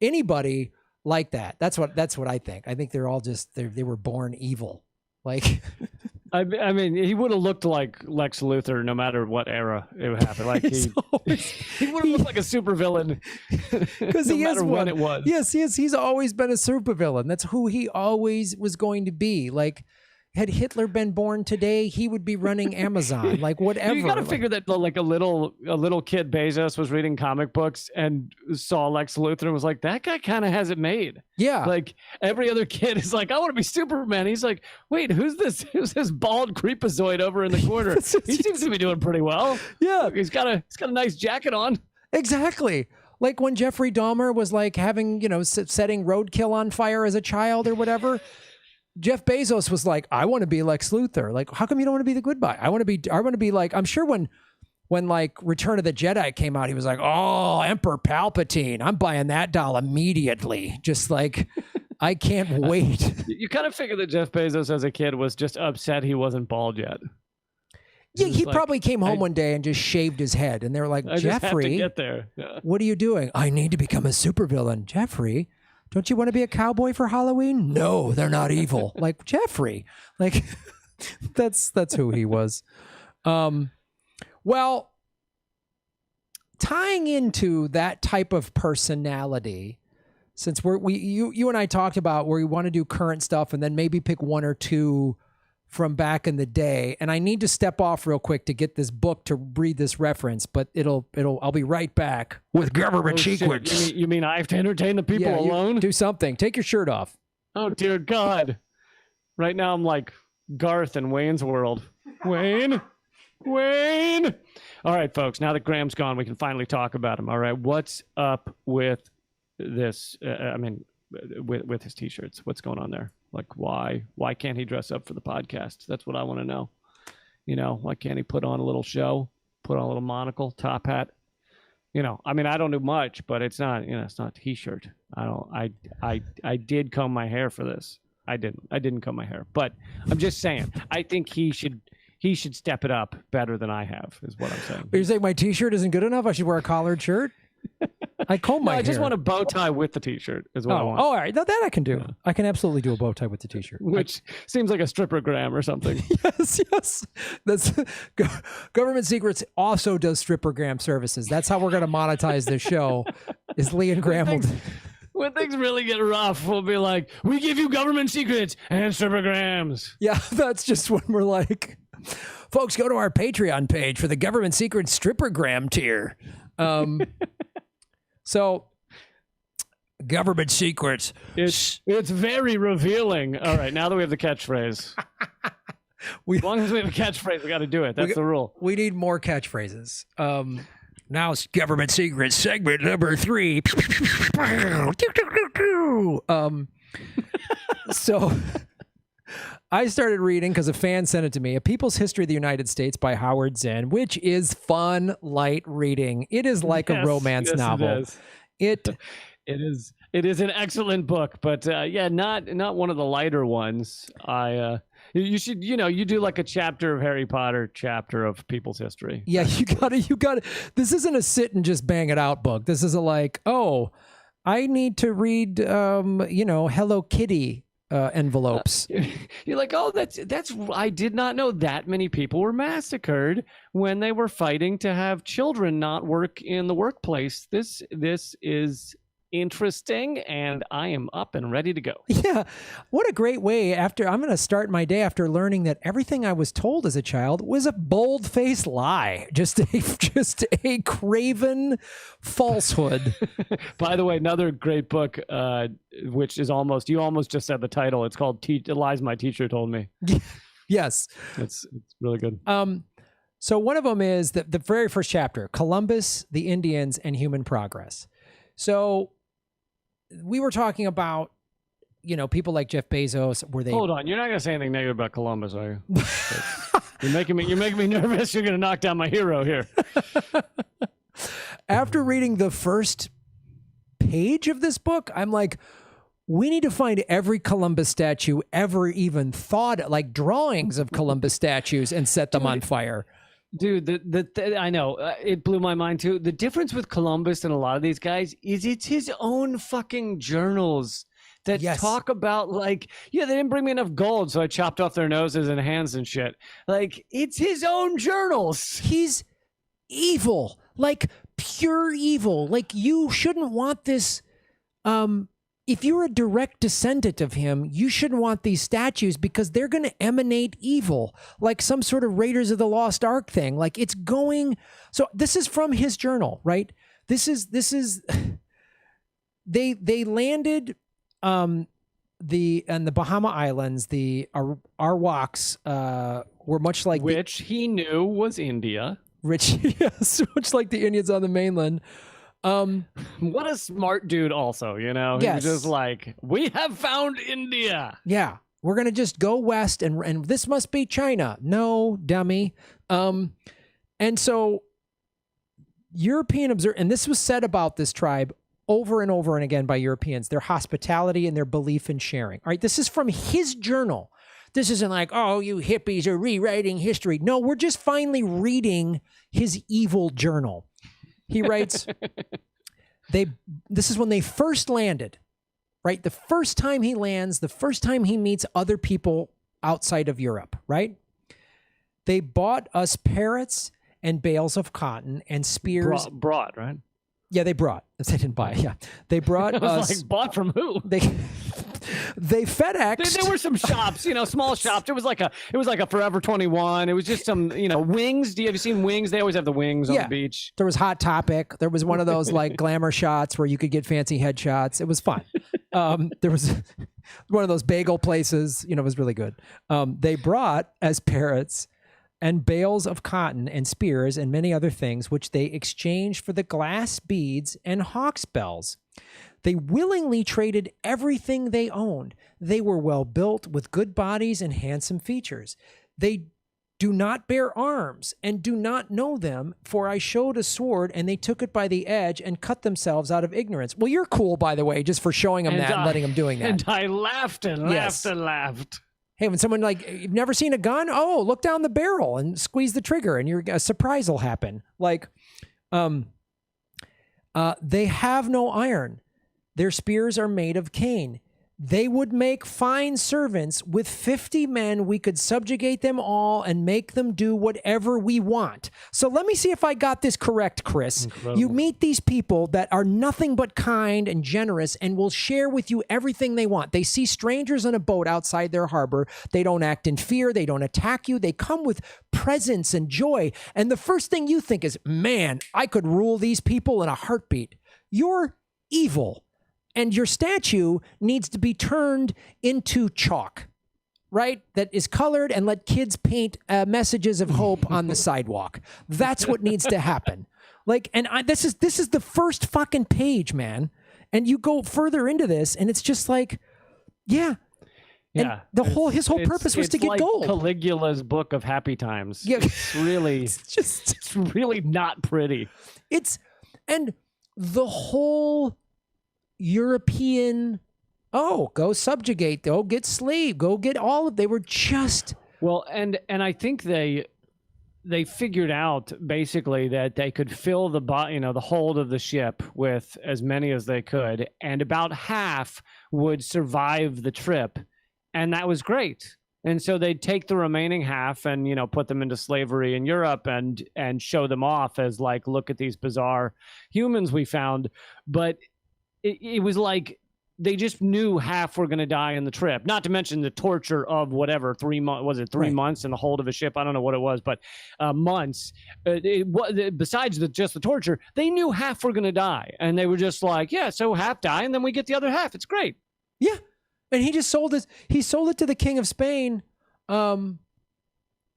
anybody like that. That's what I think. I think they're all just, they were born evil. Like, I mean, he would have looked like Lex Luthor no matter what era it would happen. Like he would have looked like a supervillain because no he matter is when one. it was. Yes, he's always been a supervillain. That's who he always was going to be. Like, had Hitler been born today, he would be running Amazon. Like, whatever. You got to figure that like a little kid Bezos was reading comic books and saw Lex Luthor and was like, that guy kind of has it made. Yeah. Like every other kid is like, I want to be Superman. He's like, wait, who's this? Who's this bald creepazoid over in the corner? He seems to be doing pretty well. Yeah. He's got a nice jacket on. Exactly. Like when Jeffrey Dahmer was like having, setting roadkill on fire as a child or whatever. Jeff Bezos was like, I want to be Lex Luthor. Like, how come you don't want to be the good guy? I want to be like, I'm sure when like Return of the Jedi came out, he was like, oh, Emperor Palpatine. I'm buying that doll immediately. Just like, I can't wait. You kind of figure that Jeff Bezos as a kid was just upset he wasn't bald yet. Yeah, he probably came home one day and just shaved his head. And they were like, I just have to Jeffrey, get there. Yeah. what are you doing? I need to become a supervillain. Jeffrey, don't you want to be a cowboy for Halloween? No, they're not evil. Like, Jeffrey, like that's who he was. Well, tying into that type of personality, since you and I talked about where we want to do current stuff and then maybe pick one or two from back in the day. And I need to step off real quick to get this book to read this reference, but I'll be right back with government secrets. You mean I have to entertain the people alone? Do something. Take your shirt off. Oh, dear God. Right now I'm like Garth in Wayne's World. Wayne. All right, folks, now that Graham's gone, we can finally talk about him. All right, what's up with this? With his t-shirts, what's going on there? Like, why can't he dress up for the podcast? That's what I want to know. Why can't he put on a little show, put on a little monocle, top hat? I don't do much, but it's not, it's not t-shirt. I did comb my hair for this. I didn't comb my hair, but I'm just saying, I think he should step it up better than I have, is what I'm saying. You're saying my t-shirt isn't good enough? I should wear a collared shirt? I comb my hair. I just want a bow tie with the t-shirt is what I want. Oh, all right. That I can do. Yeah. I can absolutely do a bow tie with the t-shirt. Which seems like a strippergram or something. Yes. That's Government Secrets also does strippergram services. That's how we're going to monetize this show. Is Lee and Graham when things really get rough, we'll be like, we give you government secrets and strippergrams. Yeah, that's just when we're like, folks, go to our Patreon page for the Government Secrets strippergram tier. So, government secrets. It's very revealing. All right, now that we have the catchphrase. As long as we have a catchphrase, we got to do it. That's the rule. We need more catchphrases. Now it's government secrets segment number 3. So I started reading because a fan sent it to me, A People's History of the United States by Howard Zinn, which is fun, light reading. It is like a romance novel. It is an excellent book, but not one of the lighter ones. You should, you do like a chapter of Harry Potter, chapter of People's History. Yeah, you got it. This isn't a sit and just bang it out book. This is a like, oh, I need to read, Hello Kitty envelopes. You're like, oh, that's. I did not know that many people were massacred when they were fighting to have children not work in the workplace. This is interesting, and I am up and ready to go. Yeah, what a great way. I'm going to start my day after learning that everything I was told as a child was a bold-faced lie, just a craven falsehood. By the way, another great book, which is you almost just said the title. It's called Lies My Teacher Told Me. Yes, it's really good. So one of them is the very first chapter, Columbus, the Indians, and Human Progress. So we were talking about, people like Jeff Bezos. Hold on, you're not gonna say anything negative about Columbus, are you? You're making me nervous. You're gonna knock down my hero here. After reading the first page of this book, I'm like, we need to find every Columbus statue ever even thought, like drawings of Columbus statues, and set them on fire. Dude, I know, it blew my mind too. The difference with Columbus and a lot of these guys is it's his own fucking journals that Yes. talk about like, yeah, they didn't bring me enough gold, so I chopped off their noses and hands and shit. Like, it's his own journals. He's evil, like pure evil. Like, you shouldn't want this. If you're a direct descendant of him, you shouldn't want these statues because they're going to emanate evil, like some sort of Raiders of the Lost Ark thing. Like, it's going. So this is from his journal, right? This is they landed the Bahama Islands. The Arawaks were much like Which he knew was India. yes, much like the Indians on the mainland. What a smart dude also, you know? Yes. He was just like, we have found India. Yeah, we're going to just go west and this must be China. No, dummy. And so European and this was said about this tribe over and over and again by Europeans, their hospitality and their belief in sharing. All right, this is from his journal. This isn't like, oh, you hippies are rewriting history. No, we're just finally reading his evil journal. He writes, this is when they first landed, right? The first time he lands, the first time he meets other people outside of Europe, right? They bought us parrots and bales of cotton and spears. Brought, right? Yeah, they brought. They didn't buy. Yeah, they brought I was us. like, bought from who? They FedExed. There were some shops, you know, small shops. It was like a Forever 21. It was just some, you know, wings. Have you seen Wings? They always have the wings on the beach. There was Hot Topic. There was one of those like glamour shots where you could get fancy headshots. It was fun. There was one of those bagel places. You know, it was really good. They brought as parrots and bales of cotton and spears and many other things, which they exchanged for the glass beads and hawk's bells. They willingly traded everything they owned. They were well built with good bodies and handsome features. They do not bear arms and do not know them, for I showed a sword and they took it by the edge and cut themselves out of ignorance. Well, you're cool, by the way, just for showing them and letting them doing that. And I laughed and laughed and laughed. Hey, when someone like, you've never seen a gun? Oh, look down the barrel and squeeze the trigger and a surprise will happen. Like, they have no iron. Their spears are made of cane. They would make fine servants. With 50 men, we could subjugate them all and make them do whatever we want. So let me see if I got this correct, Kris. Incredible. You meet these people that are nothing but kind and generous and will share with you everything they want. They see strangers on a boat outside their harbor. They don't act in fear. They don't attack you. They come with presence and joy. And the first thing you think is, man, I could rule these people in a heartbeat. You're evil. And your statue needs to be turned into chalk, right? That is colored and let kids paint messages of hope on the sidewalk. That's what needs to happen. Like, and this is the first fucking page, man. And you go further into this, and it's just like, yeah. Yeah. And his whole purpose was to get like gold. Caligula's book of happy times. Yeah. It's really, it's really not pretty. And the whole European, go subjugate, go get slave, go get all of, they were just. Well, and I think they figured out basically that they could fill the hold of the ship with as many as they could, and about half would survive the trip, and that was great. And so they'd take the remaining half and, you know, put them into slavery in Europe and show them off as like, look at these bizarre humans we found. But it was like they just knew half were going to die in the trip, not to mention the torture of whatever 3 months, was it 3 months in the hold of a ship? I don't know what it was, but months. Besides just the torture, they knew half were going to die. And they were just like, yeah, so half die and then we get the other half. It's great. Yeah. And he just sold it. He sold it to the King of Spain. I'm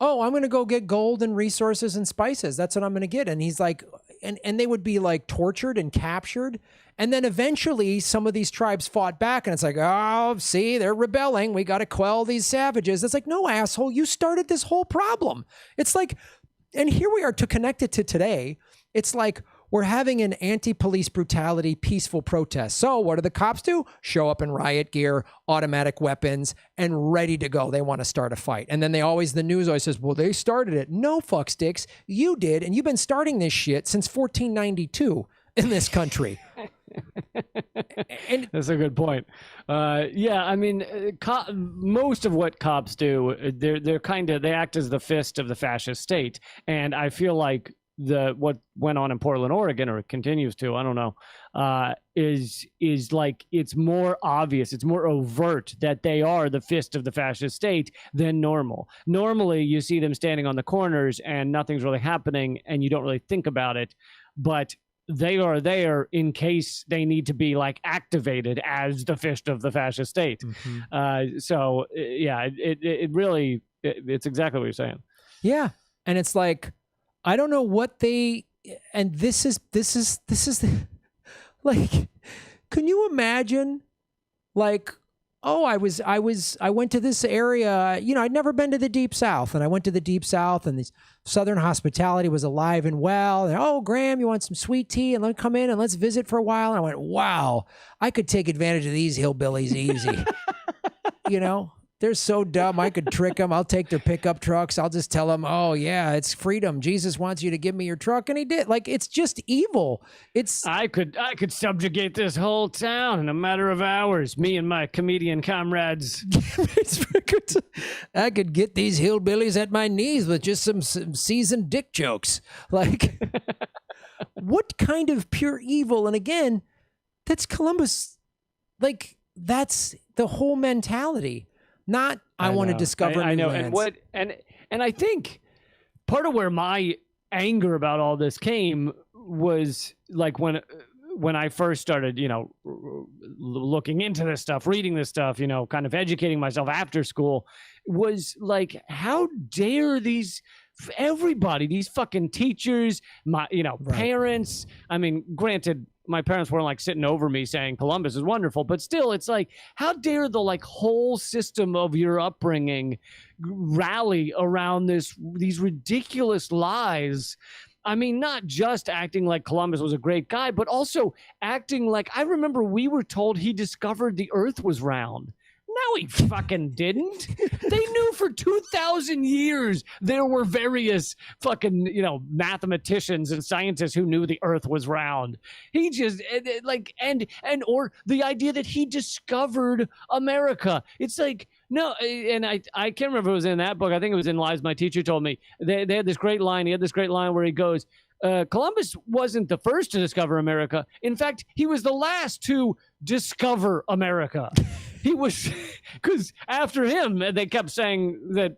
going to go get gold and resources and spices. That's what I'm going to get. And he's like, and they would be like tortured and captured. And then eventually some of these tribes fought back, and it's like, oh, see, they're rebelling. We got to quell these savages. It's like, no, asshole, you started this whole problem. It's like, and here we are to connect it to today. It's like, we're having an anti-police brutality peaceful protest. So what do the cops do? Show up in riot gear, automatic weapons, and ready to go. They want to start a fight. And then the news always says, well, they started it. No, fuck sticks. You did, and you've been starting this shit since 1492 in this country. And That's a good point. Yeah, I mean, most of what cops do, they act as the fist of the fascist state, and I feel like what went on in Portland, Oregon, or continues to, I don't know, is like it's more obvious, it's more overt that they are the fist of the fascist state than normal. Normally, you see them standing on the corners and nothing's really happening, and you don't really think about it, but they are there in case they need to be like activated as the fist of the fascist state. So yeah, it really it's exactly what you're saying. yeah, and it's like, I don't know what they, and this is like, can you imagine, like, oh, I went to this area, you know, I'd never been to the Deep South, and I went to the Deep South, and this Southern hospitality was alive and well, and, oh, Graham, you want some sweet tea, and let me come in and let's visit for a while, and I went, wow, I could take advantage of these hillbillies easy. You know, they're so dumb. I could trick them. I'll take their pickup trucks. I'll just tell them, oh, yeah, it's freedom. Jesus wants you to give me your truck. And he did. Like, it's just evil. I could subjugate this whole town in a matter of hours. Me and my comedian comrades. I could get these hillbillies at my knees with just some seasoned dick jokes. Like, what kind of pure evil? And again, that's Columbus. Like, that's the whole mentality. Not, I want to discover I new know, lands. and I think part of where my anger about all this came was like when I first started, you know, looking into this stuff, reading this stuff, you know, kind of educating myself after school, was like, how dare everybody, these fucking teachers, my, you know, parents. I mean, granted, my parents weren't like sitting over me saying Columbus is wonderful, but still, it's like, how dare the like whole system of your upbringing rally around these ridiculous lies? I mean, not just acting like Columbus was a great guy, but also acting like, I remember we were told he discovered the earth was round. No, he fucking didn't. They knew for 2,000 years there were various fucking, you know, mathematicians and scientists who knew the earth was round. He just like, or the idea that he discovered America. It's like, no, and I can't remember if it was in that book. I think it was in Lies My Teacher Told Me. They had this great line. He had this great line where he goes, Columbus wasn't the first to discover America. In fact, he was the last to discover America. He was, because after him, they kept saying that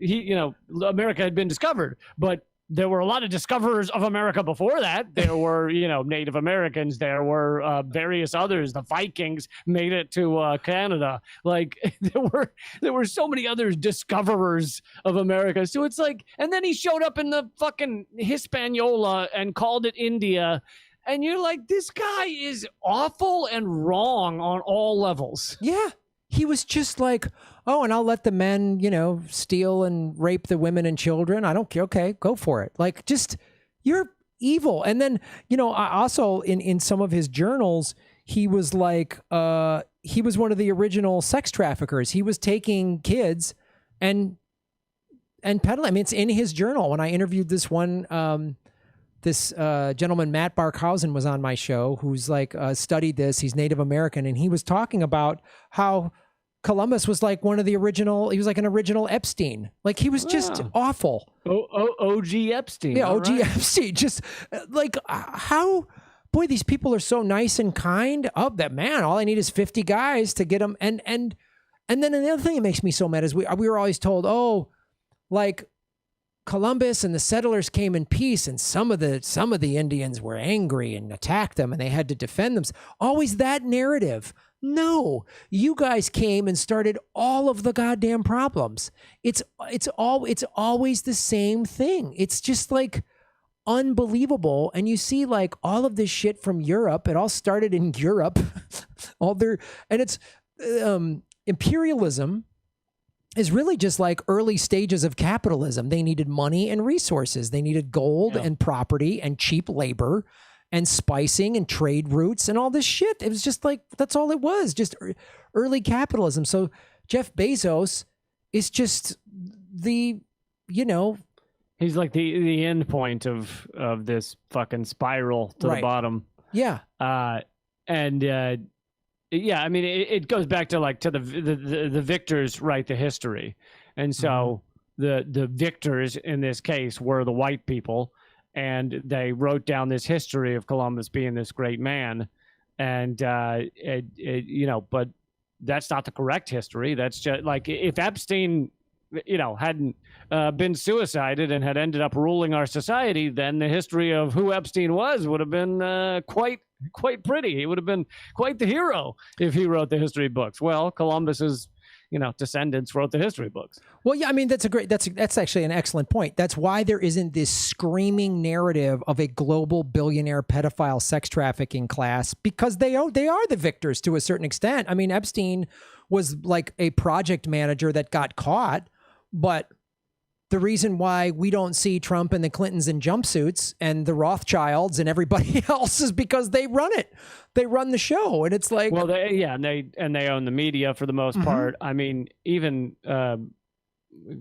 America had been discovered, but there were a lot of discoverers of America before that. There were, you know, Native Americans. There were various others. The Vikings made it to Canada. Like there were so many other discoverers of America. So it's like, and then he showed up in the fucking Hispaniola and called it India. And you're like, this guy is awful and wrong on all levels. Yeah. He was just like, oh, and I'll let the men, you know, steal and rape the women and children. I don't care. Okay, go for it. Like, just, you're evil. And then, you know, also in some of his journals, he was like, he was one of the original sex traffickers. He was taking kids and peddling. I mean, it's in his journal. When I interviewed this one, this gentleman, Matt Barkhausen, was on my show, who's like studied this. He's Native American, and he was talking about how Columbus was like one of the original. He was like an original Epstein. Like, he was just awful. OG Epstein. Yeah, OG Epstein. Just like, how, boy, these people are so nice and kind. Oh, that man, all I need is 50 guys to get them. And then another thing that makes me so mad is we were always told, oh, like, Columbus and the settlers came in peace, and some of the Indians were angry and attacked them, and they had to defend them. Always that narrative. No, you guys came and started all of the goddamn problems. It's always the same thing. It's just like unbelievable. And you see like all of this shit from Europe. It all started in Europe. It's imperialism is really just like early stages of capitalism. They needed money and resources. They needed gold and property and cheap labor and spicing and trade routes and all this shit. It was just like, that's all it was, just early capitalism. So Jeff Bezos is just the, you know. He's like the end point of this fucking spiral to the bottom. Yeah. And yeah, I mean, it goes back to like to the victors write the history, and so the victors in this case were the white people, and they wrote down this history of Columbus being this great man, and you know, but that's not the correct history. That's just like if Epstein, you know, hadn't been suicided and had ended up ruling our society, then the history of who Epstein was would have been quite pretty. He would have been quite the hero if he wrote the history books. Well, Columbus's, you know, descendants wrote the history books. Well, yeah, I mean, that's actually an excellent point. That's why there isn't this screaming narrative of a global billionaire pedophile sex trafficking class, because they are the victors to a certain extent. I mean, Epstein was like a project manager that got caught, but the reason why we don't see Trump and the Clintons in jumpsuits and the Rothschilds and everybody else is because they run it. They run the show, and it's like, well, they own the media for the most part. I mean, even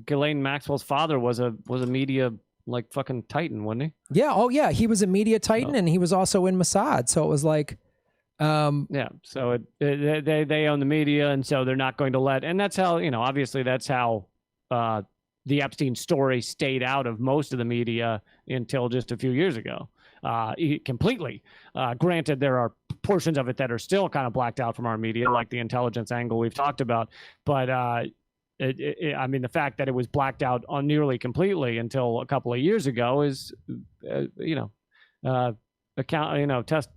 Ghislaine Maxwell's father was a media like fucking titan, wasn't he? Yeah. Oh, yeah. He was a media titan, and he was also in Mossad. So it was like, yeah. So they own the media, and so they're not going to let. And that's how, you know, obviously that's how the Epstein story stayed out of most of the media until just a few years ago. Completely. Granted, there are portions of it that are still kind of blacked out from our media, like the intelligence angle we've talked about. But I mean, the fact that it was blacked out on nearly completely until a couple of years ago is,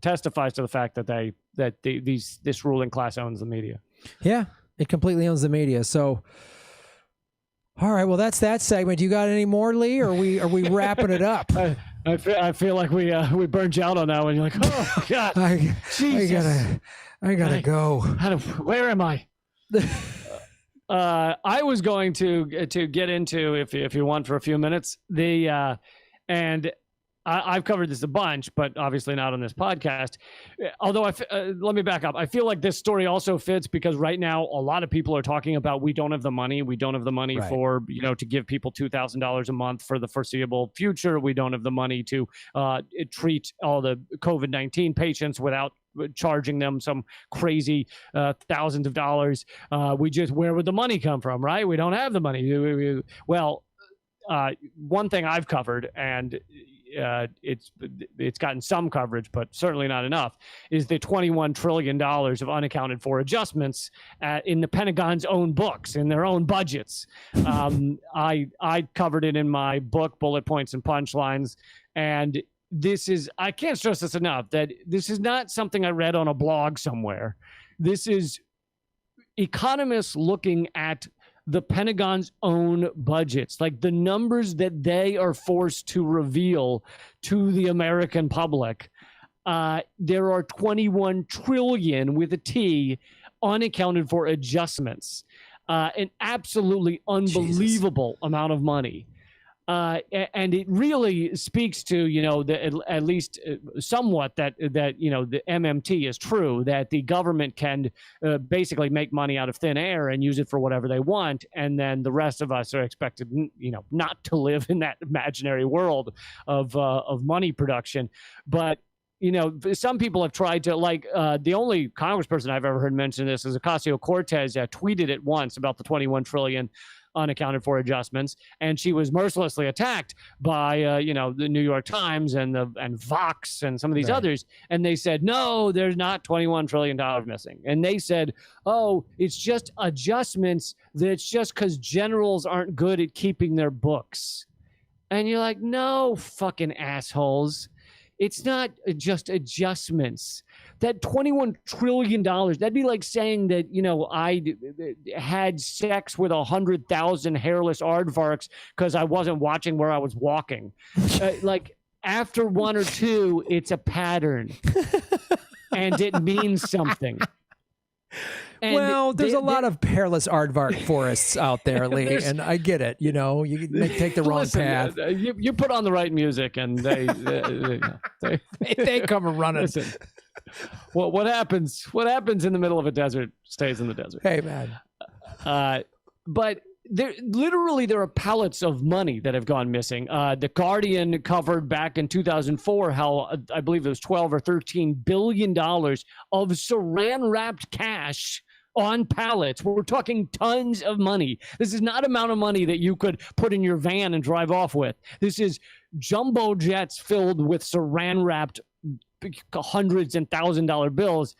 testifies to the fact that this ruling class owns the media. Yeah, it completely owns the media. So. All right, well, that's that segment. You got any more, Lee, or are we wrapping it up? I feel like we burned you out on that one. You're like, oh God, Jesus. I gotta go. Where am I? I was going to get into, if you want, for a few minutes, and I've covered this a bunch, but obviously not on this podcast. Although, let me back up. I feel like this story also fits because right now a lot of people are talking about we don't have the money. We don't have the money right. for, you know, to give people $2,000 a month for the foreseeable future. We don't have the money to treat all the COVID-19 patients without charging them some crazy thousands of dollars. Where would the money come from, right? We don't have the money. Well, one thing I've covered, and it's gotten some coverage, but certainly not enough, is the $21 trillion of unaccounted for adjustments in the Pentagon's own books, in their own budgets. I covered it in my book, Bullet Points and Punchlines, and I can't stress this enough, that this is not something I read on a blog somewhere. This is economists looking at the Pentagon's own budgets, like the numbers that they are forced to reveal to the American public. There are 21 trillion with a T unaccounted for adjustments, an absolutely unbelievable amount of money. And it really speaks to, you know, at least somewhat that you know, the MMT is true, that the government can basically make money out of thin air and use it for whatever they want, and then the rest of us are expected, you know, not to live in that imaginary world of money production. But you know, some people have tried to, like, the only congressperson I've ever heard mention this is Ocasio-Cortez. Tweeted it once about the 21 trillion unaccounted for adjustments, and she was mercilessly attacked by you know, the New York Times and Vox and some of these others, and they said, no, there's not $21 trillion missing. And they said, oh, it's just adjustments, that's just because generals aren't good at keeping their books. And you're like, no, fucking assholes, it's not just adjustments. That $21 trillion, that'd be like saying that, you know, I had sex with 100,000 hairless aardvarks because I wasn't watching where I was walking. Like, after one or two, it's a pattern. And it means something. And well, there's a lot of hairless aardvark forests out there, Lee, and I get it. You know, you take the wrong path. You put on the right music, and they come running. Listen, well, what happens in the middle of a desert stays in the desert. Hey, man. But there are pallets of money that have gone missing. The Guardian covered back in 2004 how I believe it was 12 or 13 billion dollars of saran wrapped cash on pallets. We're talking tons of money. This is not amount of money that you could put in your van and drive off with. This is jumbo jets filled with saran wrapped hundreds and $1,000 bills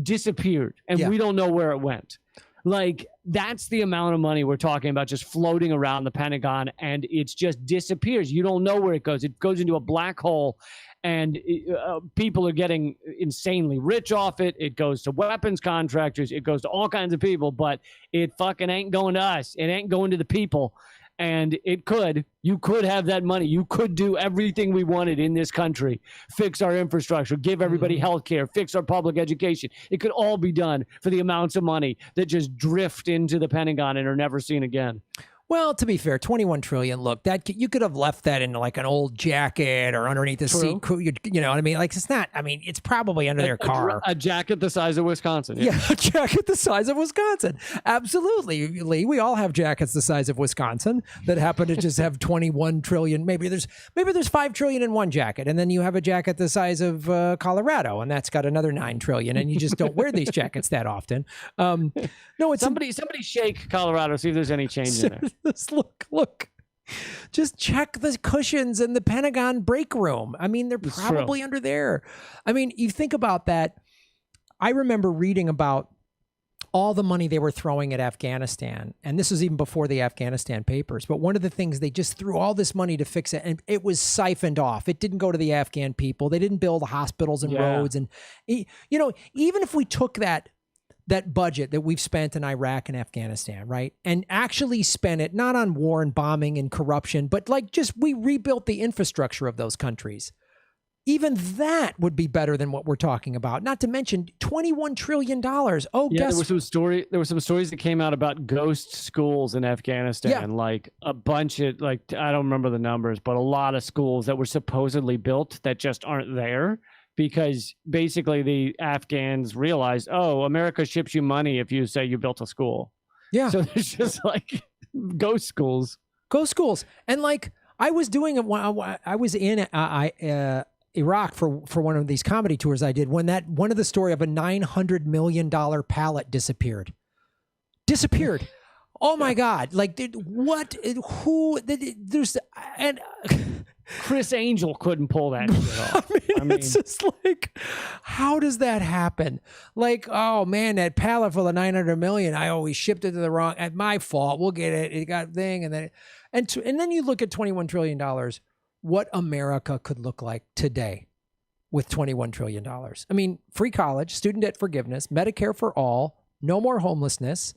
disappeared, and we don't know where it went. Like, that's the amount of money we're talking about just floating around the Pentagon, and it just disappears. You don't know where it goes. It goes into a black hole, and people are getting insanely rich off it. It goes to weapons contractors. It goes to all kinds of people, but it fucking ain't going to us. It ain't going to the people. And you could have that money. You could do everything we wanted in this country, fix our infrastructure, give everybody health care, fix our public education. It could all be done for the amounts of money that just drift into the Pentagon and are never seen again. Well, to be fair, 21 trillion. Look, that you could have left that in like an old jacket or underneath the seat. You know what I mean? Like, it's not. I mean, it's probably under their car. A jacket the size of Wisconsin. Yeah, a jacket the size of Wisconsin. Absolutely, Lee. We all have jackets the size of Wisconsin that happen to just have 21 trillion. Maybe there's 5 trillion in one jacket, and then you have a jacket the size of Colorado, and that's got another 9 trillion. And you just don't wear these jackets that often. No, it's somebody shake Colorado, see if there's any change in there. Look. Just check the cushions in the Pentagon break room. I mean, they're probably under there. I mean, you think about that. I remember reading about all the money they were throwing at Afghanistan. And this was even before the Afghanistan papers. But one of the things, they just threw all this money to fix it, and it was siphoned off. It didn't go to the Afghan people. They didn't build hospitals and roads. And, you know, even if we took that budget that we've spent in Iraq and Afghanistan, right, and actually spent it not on war and bombing and corruption, but like just we rebuilt the infrastructure of those countries. Even that would be better than what we're talking about. Not to mention $21 trillion. Oh, yeah, there were some stories that came out about ghost schools in Afghanistan. Like a bunch of, like, I don't remember the numbers, but a lot of schools that were supposedly built that just aren't there. Because basically the Afghans realized, oh, America ships you money if you say you built a school. Yeah. So there's just like ghost schools. Ghost schools. And like I was doing it when I was in Iraq for one of these comedy tours I did, when one of the story of a $900 million pallet disappeared. Oh my God. Like, Criss Angel couldn't pull that shit off. I mean, it's just like, how does that happen? Like, oh man, that pallet full of 900 million, I always shipped it to the wrong, at my fault. We'll get it. It got thing. And then you look at $21 trillion, what America could look like today with $21 trillion. I mean, free college, student debt forgiveness, Medicare for all, no more homelessness.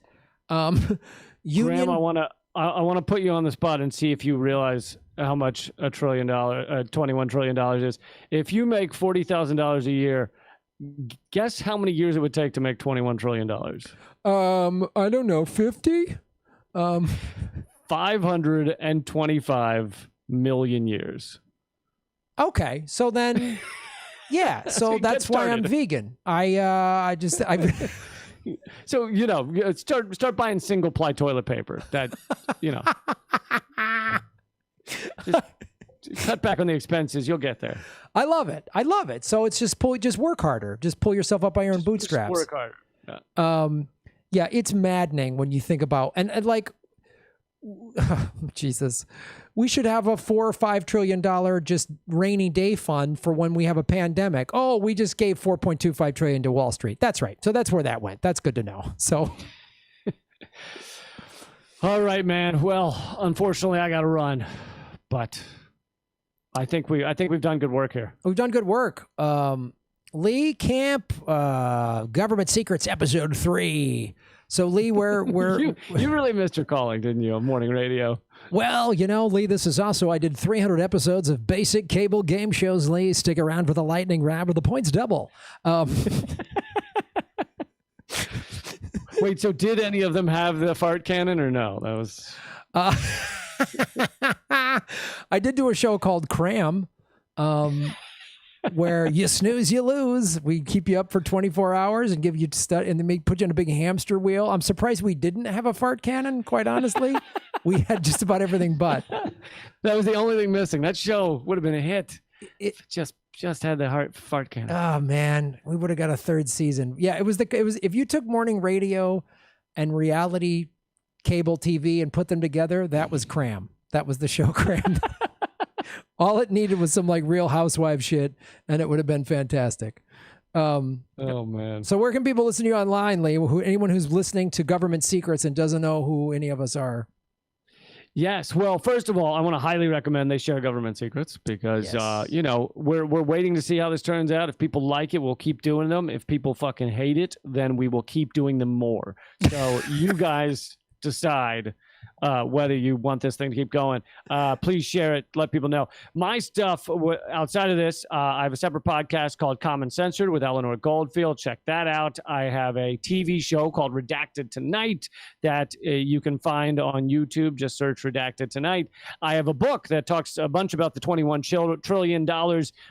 Graham, I want to put you on the spot and see if you realize how much $21 trillion is. If you make $40,000 a year, guess how many years it would take to make $21 trillion? I don't know, 50? 525 million years. Okay, so then, yeah, so that's why I'm vegan. So, you know, start buying single ply toilet paper. That, you know, just cut back on the expenses. You'll get there. I love it. So it's just work harder. Just pull yourself up by your own bootstraps. Just work harder. Yeah, it's maddening when you think about, and like, Jesus, we should have a $4 or $5 trillion just rainy day fund for when we have a pandemic. Oh, we just gave $4.25 trillion to Wall Street. That's right. So that's where that went. That's good to know. So, all right, man. Well, unfortunately, I got to run, but I think we've done good work here. We've done good work. Lee Camp, Government Secrets, episode 3. So Lee, we're you really missed your calling, didn't you, on morning radio? Well, you know, Lee, this is also, I did 300 episodes of basic cable game shows, Lee. Stick around for the lightning round or the points double. Wait, so did any of them have the fart cannon or no? That was... I did do a show called Cram. where you snooze, you lose. We keep you up for 24 hours and give you and then put you in a big hamster wheel. I'm surprised we didn't have a fart cannon, quite honestly. We had just about everything but. That was the only thing missing. That show would have been a hit. It just had the fart cannon. Oh man, we would have got a third season. Yeah, it was if you took morning radio and reality cable TV and put them together, that was Cram. That was the show Cram. All it needed was some like Real Housewives shit, and it would have been fantastic. Oh man. So where can people listen to you online, Lee? Anyone who's listening to Government Secrets and doesn't know who any of us are? Yes. Well, first of all, I want to highly recommend they share Government Secrets because, we're waiting to see how this turns out. If people like it, we'll keep doing them. If people fucking hate it, then we will keep doing them more. So you guys decide whether you want this thing to keep going. Please share it. Let people know. My stuff outside of this, I have a separate podcast called Common Censored with Eleanor Goldfield. Check that out. I have a TV show called Redacted Tonight that you can find on YouTube. Just search Redacted Tonight. I have a book that talks a bunch about the $21 trillion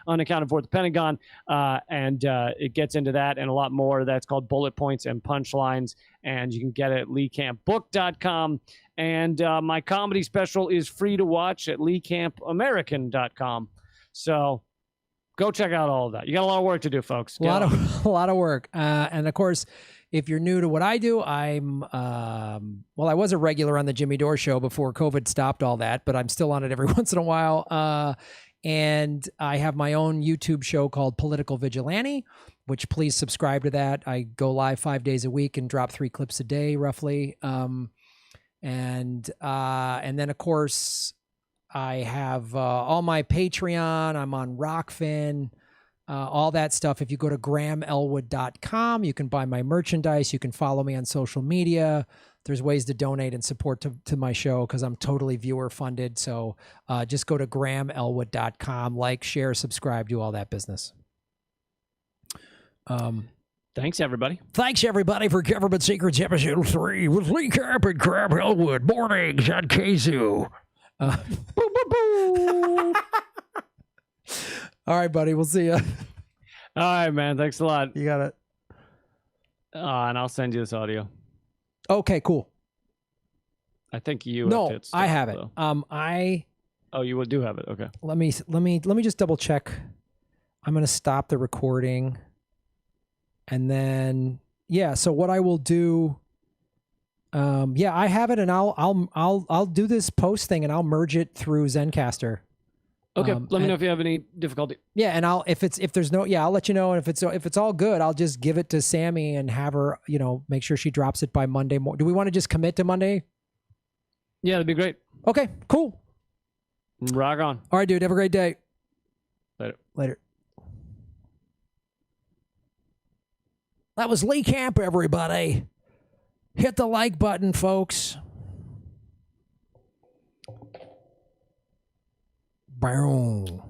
unaccounted for at the Pentagon, and it gets into that and a lot more. That's called Bullet Points and Punchlines, and you can get it at leecampbook.com. And my comedy special is free to watch at leecampamerican.com. So go check out all of that. You got a lot of work to do, folks. A lot of work. And of course, if you're new to what I do, I'm I was a regular on the Jimmy Dore show before COVID stopped all that, but I'm still on it every once in a while. And I have my own YouTube show called Political Vigilante, which please subscribe to that. I go live 5 days a week and drop 3 clips a day, roughly. And then of course I have all my Patreon. I'm on Rockfin, all that stuff. If you go to grahamelwood.com, you can buy my merchandise. You can follow me on social media. There's ways to donate and support to my show because I'm totally viewer funded. So just go to grahamelwood.com, like, share, subscribe, do all that business. Thanks, everybody. Thanks, everybody, for Government Secrets Episode 3 with Lee Camp and Graham Elwood. Mornings on Kazoo. All right, buddy. We'll see you. All right, man. Thanks a lot. You got it. And I'll send you this audio. Okay, cool. I think you No, have it. I have it. Oh, you do have it. Okay. Let me just double check. I'm going to stop the recording. And then, so what I will do, I have it, and I'll do this post thing, and I'll merge it through Zencastr. Okay, let me know if you have any difficulty. Yeah, and I'll let you know. And if it's all good, I'll just give it to Sammy and have her, make sure she drops it by Monday. Do we want to just commit to Monday? Yeah, that'd be great. Okay, cool. Rock on. All right, dude. Have a great day. Later. That was Lee Camp, everybody. Hit the like button, folks. Boom.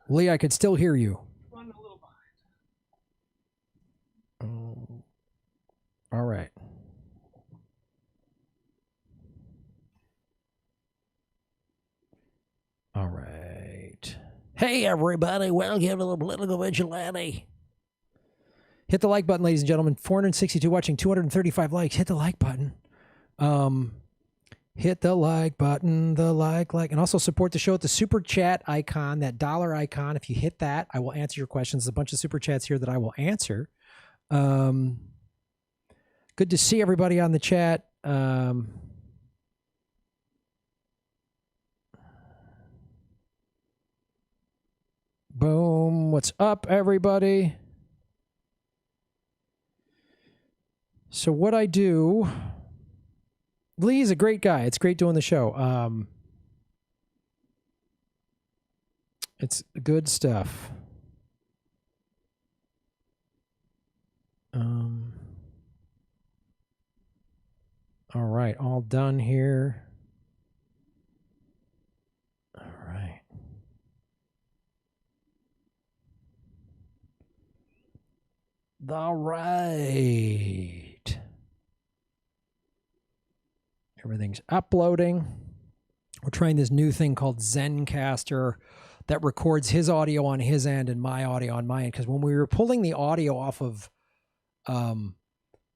Lee, I could still hear you. Run a little behind. All right. All right. Hey, everybody. Welcome to the Political Vigilante. Hit the like button, ladies and gentlemen. 462 watching, 235 likes. Hit the like button. Hit the like button, and also support the show at the super chat icon, that dollar icon. If you hit that, I will answer your questions. There's a bunch of super chats here that I will answer. Good to see everybody on the chat. Boom. What's up, everybody? So what I do, Lee's a great guy. It's great doing the show. It's good stuff. All right, all done here. All right. All right. Everything's uploading. We're trying this new thing called Zencastr. that records his audio on his end and my audio on my end. Because when we were pulling the audio off of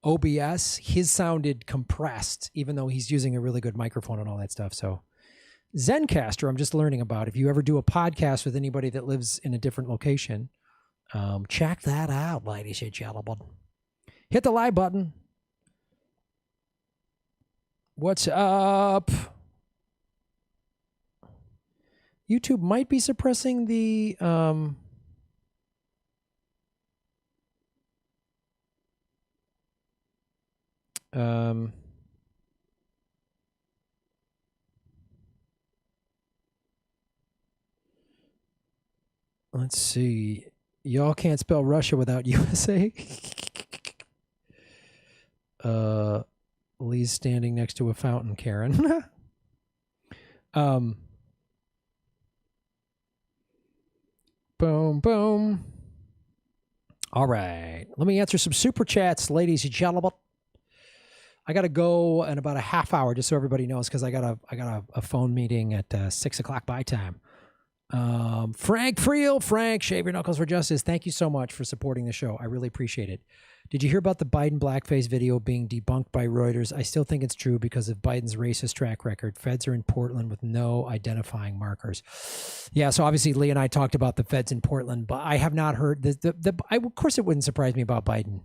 OBS, his sounded compressed, even though he's using a really good microphone and all that stuff. So Zencaster, I'm just learning about. If you ever do a podcast with anybody that lives in a different location, check that out, ladies and gentlemen. Hit the like button. What's up? YouTube might be suppressing the let's see. Y'all can't spell Russia without USA. Lee's standing next to a fountain, Karen. Boom, boom. All right. Let me answer some super chats, ladies and gentlemen. I got to go in about a half hour, just so everybody knows, because I got a phone meeting at 6 o'clock by time. Frank Friel, Frank, Shave Your Knuckles for Justice. Thank you so much for supporting the show. I really appreciate it. Did you hear about the Biden blackface video being debunked by Reuters? I still think it's true because of Biden's racist track record. Feds are in Portland with no identifying markers. Yeah, so obviously Lee and I talked about the feds in Portland, but I have not heard of course it wouldn't surprise me about Biden.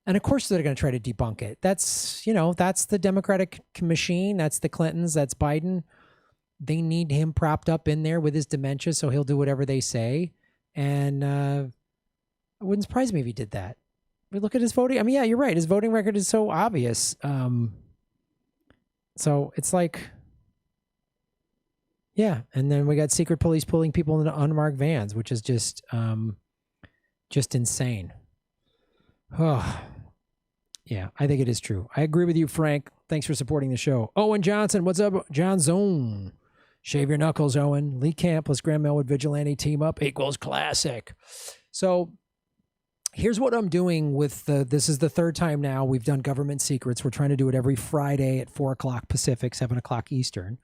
And of course they're going to try to debunk it. That's the Democratic machine. That's the Clintons. That's Biden. They need him propped up in there with his dementia, so he'll do whatever they say. And it wouldn't surprise me if he did that. But look at his voting. I mean, yeah, you're right. His voting record is so obvious. So it's like, yeah. And then we got secret police pulling people into unmarked vans, which is just insane. Oh, yeah, I think it is true. I agree with you, Frank. Thanks for supporting the show. Owen Johnson, what's up? John Zone. Shave your knuckles, Owen. Lee Camp plus Graham Elwood Vigilante team up equals classic. So here's what I'm doing with this is the third time now we've done government secrets. We're trying to do it every Friday at 4 o'clock Pacific, 7 o'clock Eastern.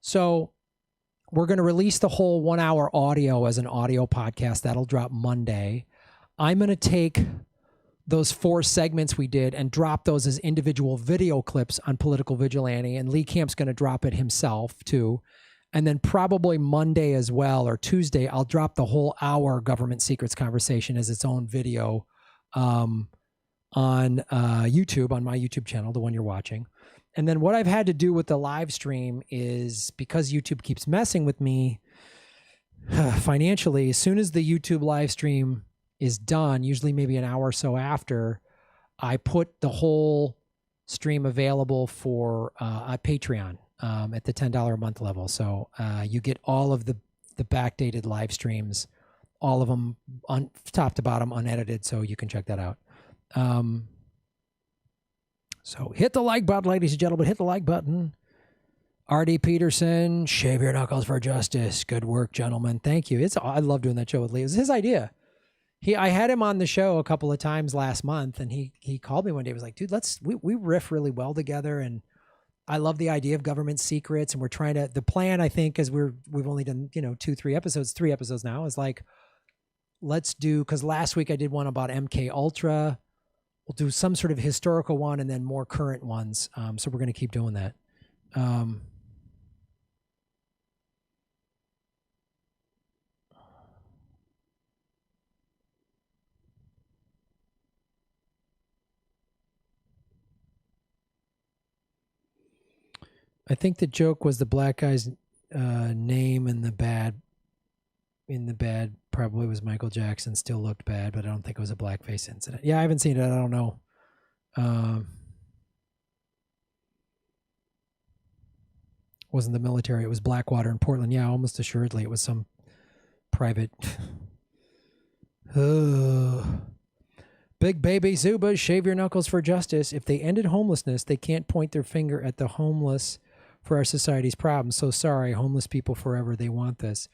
So we're going to release the whole 1 hour audio as an audio podcast. That'll drop Monday. I'm going to take those 4 segments we did and drop those as individual video clips on Political Vigilante, and Lee Camp's going to drop it himself too. And then probably Monday as well, or Tuesday, I'll drop the whole hour government secrets conversation as its own video on YouTube, on my YouTube channel, the one you're watching. And then what I've had to do with the live stream is, because YouTube keeps messing with me financially, as soon as the YouTube live stream is done, usually maybe an hour or so after, I put the whole stream available for Patreon at the $10 a month level. So you get all of the backdated live streams, all of them on top to bottom, unedited, so you can check that out. So hit the like button, ladies and gentlemen. Hit the like button. R.D. Peterson, Shave Your Knuckles for Justice. Good work, gentlemen. Thank you. I love doing that show with Lee. It was his idea. I had him on the show a couple of times last month, and he called me one day. He was like, dude, we riff really well together, and I love the idea of government secrets, and we're trying to, the plan, I think, is we've only done, 3 episodes now, is like, let's do, because last week I did one about MK Ultra. We'll do some sort of historical one and then more current ones. So we're going to keep doing that. I think the joke was the black guy's name in the bad probably was Michael Jackson. Still looked bad, but I don't think it was a blackface incident. Yeah, I haven't seen it. I don't know. Wasn't the military. It was Blackwater in Portland. Yeah, almost assuredly it was some private. Big Baby Zuba, Shave Your Knuckles for Justice. If they ended homelessness, they can't point their finger at the homeless for our society's problems. So sorry, homeless people forever. They want this.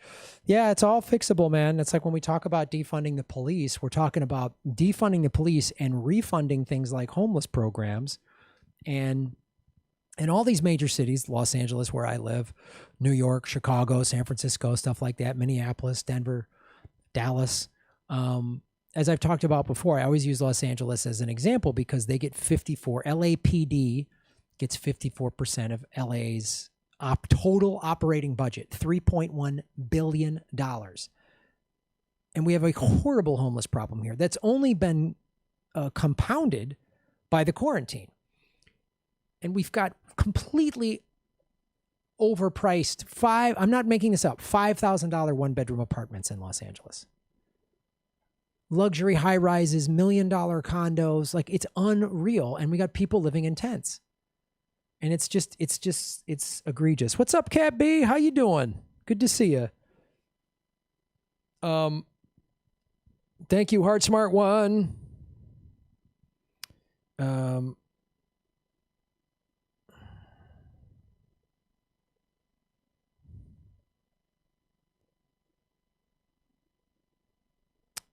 Yeah, it's all fixable, man. It's like when we talk about defunding the police, we're talking about defunding the police and refunding things like homeless programs. And in all these major cities, Los Angeles, where I live, New York, Chicago, San Francisco, stuff like that, Minneapolis, Denver, Dallas. As I've talked about before, I always use Los Angeles as an example because they get LAPD gets 54% of LA's total operating budget, $3.1 billion. And we have a horrible homeless problem here that's only been compounded by the quarantine. And we've got completely overpriced I'm not making this up, $5,000 one-bedroom apartments in Los Angeles. Luxury high-rises, $1 million condos. Like, it's unreal. And we got people living in tents. And it's egregious. What's up, Cat B? How you doing? Good to see you. Thank you, Heart Smart One.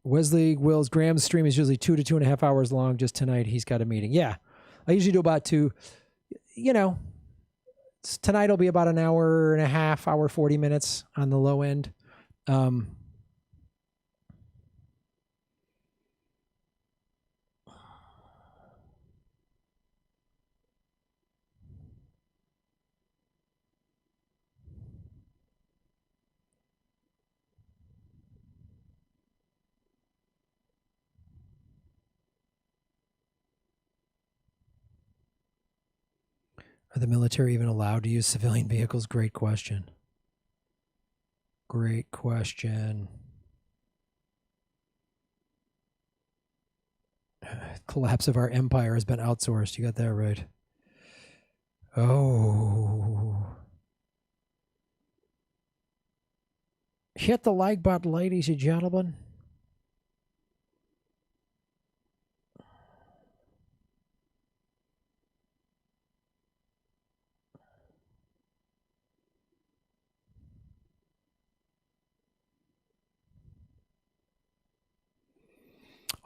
Wesley Wills, Graham's stream is usually 2 to 2.5 hours long. Just tonight, he's got a meeting. Yeah, I usually do about 2. You know, tonight will be about an hour and a half, hour 40 minutes on the low end. Are the military even allowed to use civilian vehicles? Great question. Great question. Collapse of our empire has been outsourced. You got that right. Oh. Hit the like button, ladies and gentlemen.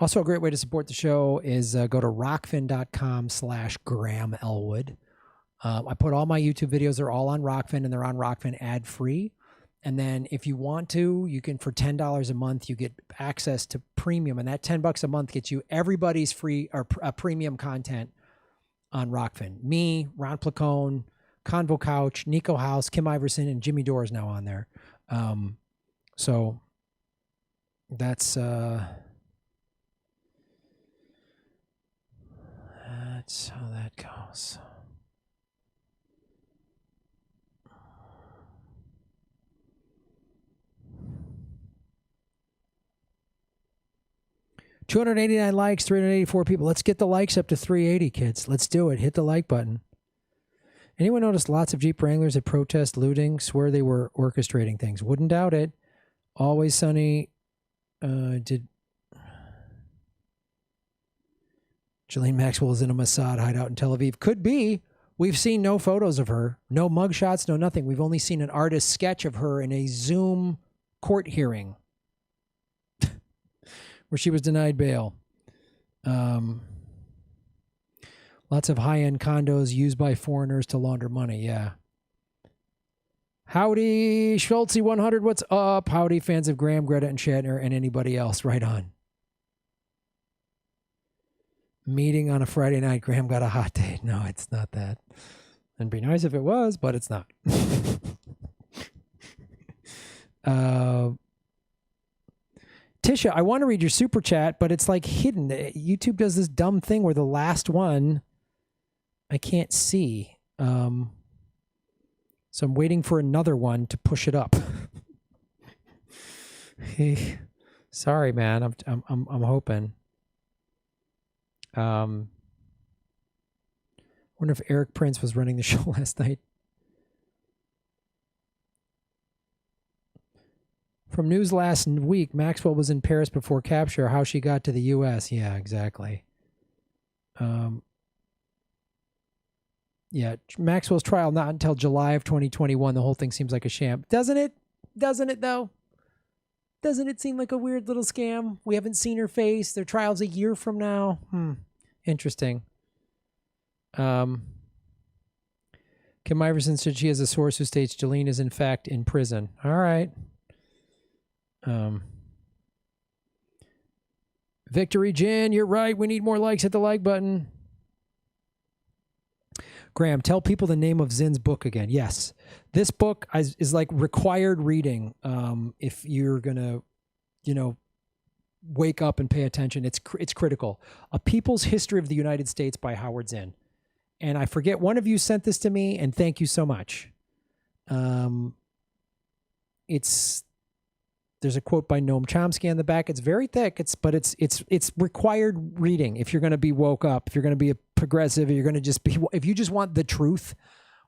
Also, a great way to support the show is go to rockfin.com/Graham Elwood. I put all my YouTube videos, they're all on Rockfin, and they're on Rockfin ad-free. And then if you want to, you can, for $10 a month, you get access to premium. And that $10 a month gets you everybody's free or premium content on Rockfin. Me, Ron Placone, Convo Couch, Nico House, Kim Iverson, and Jimmy Dore is now on there. So that's how that goes. $289 likes, 384 people. Let's get the likes up to 380, kids. Let's do it. Hit the like button. Anyone notice lots of Jeep Wranglers at protest looting? Swear they were orchestrating things. Wouldn't doubt it. Always Sunny did. Ghislaine Maxwell is in a Mossad hideout in Tel Aviv. Could be. We've seen no photos of her. No mugshots, no nothing. We've only seen an artist's sketch of her in a Zoom court hearing where she was denied bail. Lots of high-end condos used by foreigners to launder money. Yeah. Howdy, Schultzy 100. What's up? Howdy, fans of Graham, Greta, and Shatner, and anybody else. Right on. Meeting on a Friday night. Graham got a hot date. No, it's not that. It'd be nice if it was, but it's not. Tisha, I want to read your super chat, but it's like hidden. YouTube does this dumb thing where the last one I can't see. So I'm waiting for another one to push it up. Sorry, man. I'm hoping. Wonder if Eric Prince was running the show last night. From news last week, Maxwell was in Paris before capture. How she got to the U.S. Yeah, exactly. Yeah, Maxwell's trial not until July of 2021. The whole thing seems like a sham. Doesn't it? Doesn't it, though? Doesn't it seem like a weird little scam? We haven't seen her face. Their trial's a year from now. Interesting. Kim Iverson said she has a source who states Jolene is in fact in prison. All right. Victory Jan, you're right. We need more likes. Hit the like button. Graham, tell people the name of Zin's book again. Yes. This book is like required reading if you're going to, wake up and pay attention. It's critical. A People's History of the United States by Howard Zinn. And I forget, one of you sent this to me, and thank you so much. There's a quote by Noam Chomsky on the back. It's very thick. It's required reading if you're going to be woke up, if you're going to be a progressive, if you're going to if you just want the truth,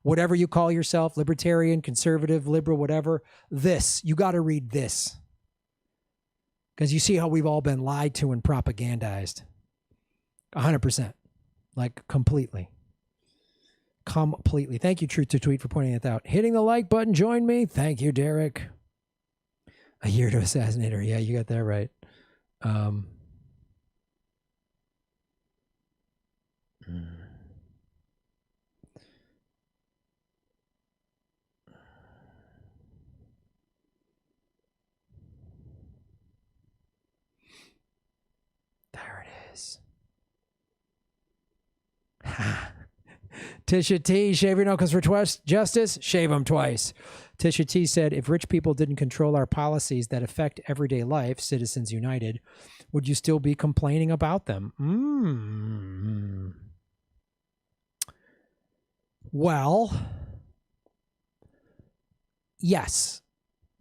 whatever you call yourself, libertarian, conservative, liberal, whatever, you got to read this. Because you see how we've all been lied to and propagandized. 100%. Like completely. Completely. Thank you, Truth to Tweet, for pointing that out. Hitting the like button, join me. Thank you, Derek. A year to assassinate her. Yeah, you got that right. There it is. Tisha T, shave your knuckles for justice, shave them twice. Tisha T said, if rich people didn't control our policies that affect everyday life, Citizens United, would you still be complaining about them? Well, yes,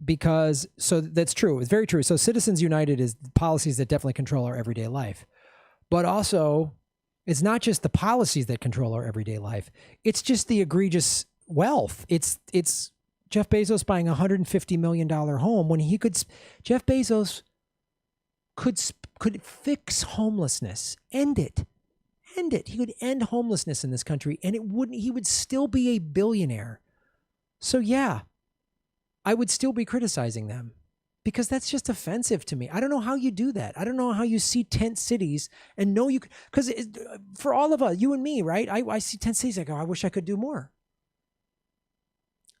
because that's true. It's very true. So Citizens United is policies that definitely control our everyday life. But also, it's not just the policies that control our everyday life. It's just the egregious wealth. It's Jeff Bezos buying a $150 million home when Jeff Bezos could fix homelessness, end it. He could end homelessness in this country, and he would still be a billionaire. So yeah, I would still be criticizing them because that's just offensive to me. I don't know how you do that. I don't know how you see tent cities and know you, because for all of us, you and me, right? I see tent cities. I go, I wish I could do more.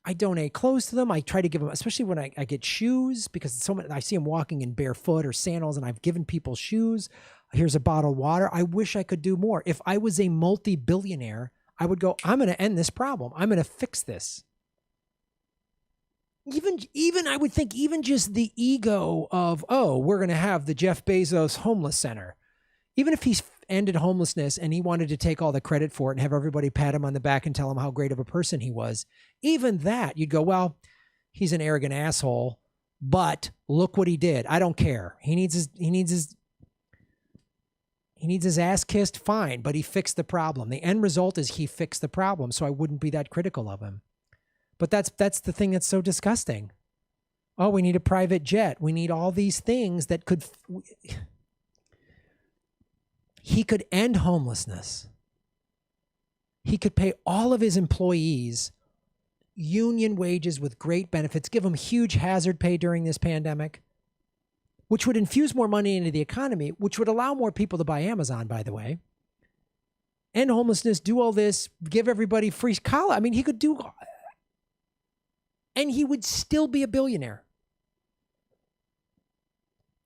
I donate clothes to them. I try to give them, especially when I get shoes, because I see them walking in barefoot or sandals, and I've given people shoes. Here's a bottle of water. I wish I could do more. If I was a multi-billionaire, I would go, I'm going to end this problem. I'm going to fix this. Even I would think even just the ego of, we're going to have the Jeff Bezos homeless center. Even if he's ended homelessness and he wanted to take all the credit for it and have everybody pat him on the back and tell him how great of a person he was, even that, you'd go, well, he's an arrogant asshole, but look what he did. I don't care. He needs his ass kissed, fine, but he fixed the problem. The end result is he fixed the problem, so I wouldn't be that critical of him. But that's the thing that's so disgusting. Oh, we need a private jet. We need all these things that could... He could end homelessness. He could pay all of his employees union wages with great benefits, give them huge hazard pay during this pandemic, which would infuse more money into the economy, which would allow more people to buy Amazon, by the way. End homelessness, do all this, give everybody free college. I mean, he could do... And he would still be a billionaire.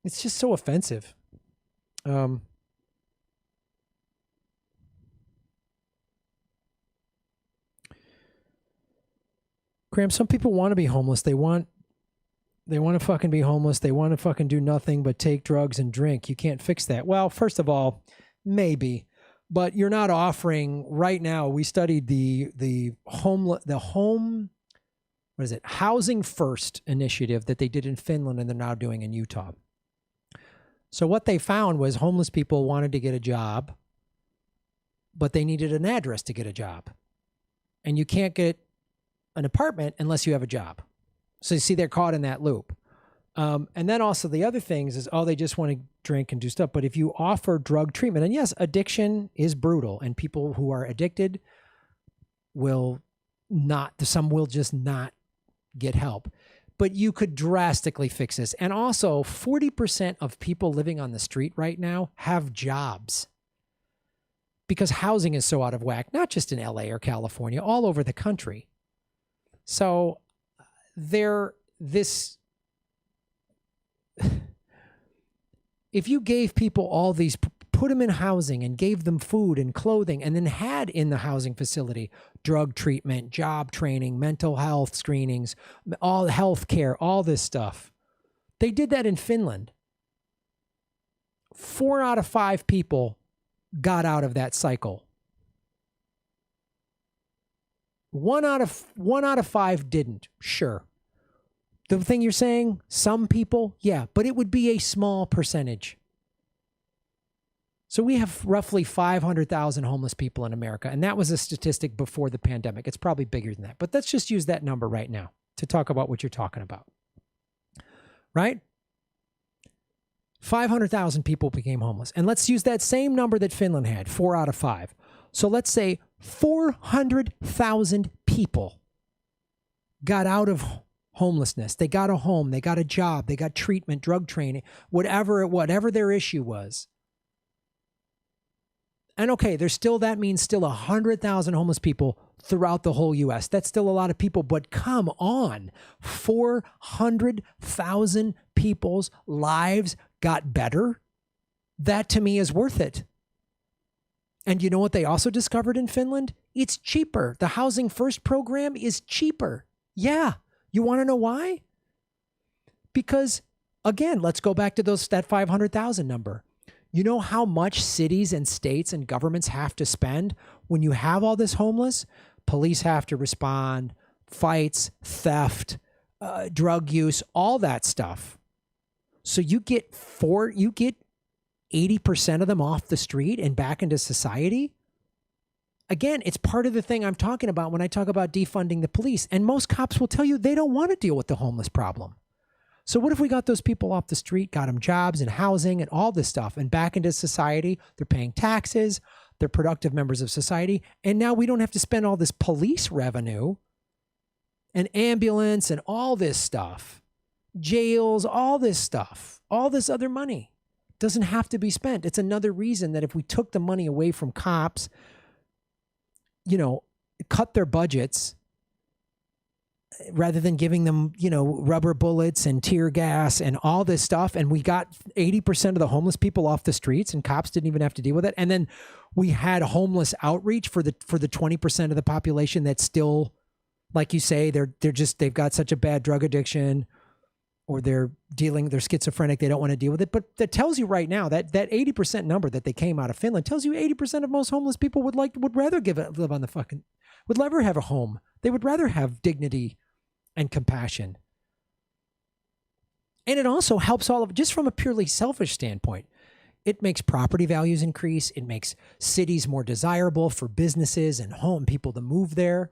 It's just so offensive. Graham, some people want to be homeless. They want to fucking be homeless. They want to fucking do nothing but take drugs and drink. You can't fix that. Well, first of all, maybe, but you're not offering right now. We studied the Housing First initiative that they did in Finland and they're now doing in Utah. So what they found was homeless people wanted to get a job, but they needed an address to get a job. And you can't get an apartment unless you have a job. So you see, they're caught in that loop. And then also the other things is, they just want to drink and do stuff. But if you offer drug treatment, and yes, addiction is brutal, and people who are addicted some will just not get help. But you could drastically fix this. And also 40% of people living on the street right now have jobs. because housing is so out of whack, not just in LA or California, all over the country. So if you gave people all these, put them in housing and gave them food and clothing, and then had in the housing facility drug treatment, job training, mental health screenings, all health care, all this stuff. They did that in Finland. 4 out of 5 people got out of that cycle. 1 out of 5 didn't. Sure. The thing you're saying, some people, yeah, but it would be a small percentage. So we have roughly 500,000 homeless people in America, and that was a statistic before the pandemic. It's probably bigger than that, but let's just use that number right now to talk about what you're talking about. Right? 500,000 people became homeless. And let's use that same number that Finland had, 4 out of 5. So let's say 400,000 people got out of homelessness. They got a home, they got a job, they got treatment, drug training, whatever their issue was. And okay, that means still 100,000 homeless people throughout the whole U.S. That's still a lot of people, but come on, 400,000 people's lives got better. That to me is worth it. And you know what they also discovered in Finland? It's cheaper. The Housing First program is cheaper. Yeah. You want to know why? Because again, let's go back to that 500,000 number. You know how much cities and states and governments have to spend when you have all this homeless? Police have to respond, fights, theft, drug use, all that stuff. So you get 80% of them off the street and back into society. Again, it's part of the thing I'm talking about when I talk about defunding the police. And most cops will tell you they don't want to deal with the homeless problem. So what if we got those people off the street, got them jobs and housing and all this stuff and back into society? They're paying taxes. They're productive members of society. And now we don't have to spend all this police revenue and ambulance and all this stuff, jails, all this stuff, all this other money doesn't have to be spent. It's another reason that if we took the money away from cops, cut their budgets, rather than giving them, rubber bullets and tear gas and all this stuff. And we got 80% of the homeless people off the streets and cops didn't even have to deal with it. And then we had homeless outreach for the 20% of the population that's still, like you say, they've got such a bad drug addiction or they're schizophrenic. They don't want to deal with it. But that tells you right now that 80% number that they came out of Finland tells you 80% of most homeless people would rather live on would never have a home. They would rather have dignity and compassion. And it also helps just from a purely selfish standpoint. It makes property values increase. It makes cities more desirable for businesses and people to move there.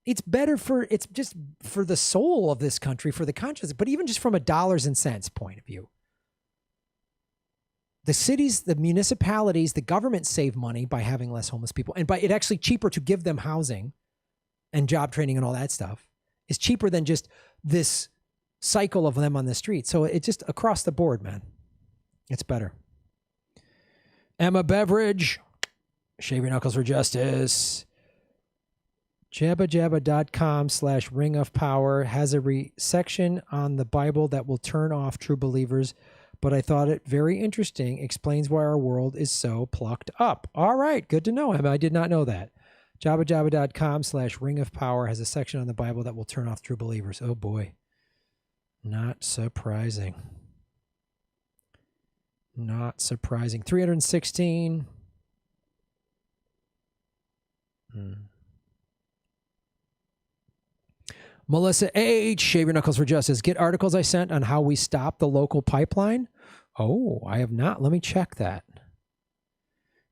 It's better it's just for the soul of this country, for the conscience, but even just from a dollars and cents point of view. The cities, the municipalities, the government save money by having less homeless people. And by it actually cheaper to give them housing and job training and all that stuff. Is cheaper than just this cycle of them on the street. So it's just across the board, man. It's better. Emma Beveridge, shave your knuckles for justice. Jabbajabba.com/ring of power has a section on the Bible that will turn off true believers, but I thought it very interesting. Explains why our world is so plucked up. All right, good to know, Emma. I did not know that. Jabbajabba.com/ring of power has a section on the Bible that will turn off true believers. Oh boy. Not surprising. Not surprising. 316. Melissa H. Shave your knuckles for justice. Get articles I sent on how we stop the local pipeline. Oh, I have not. Let me check that.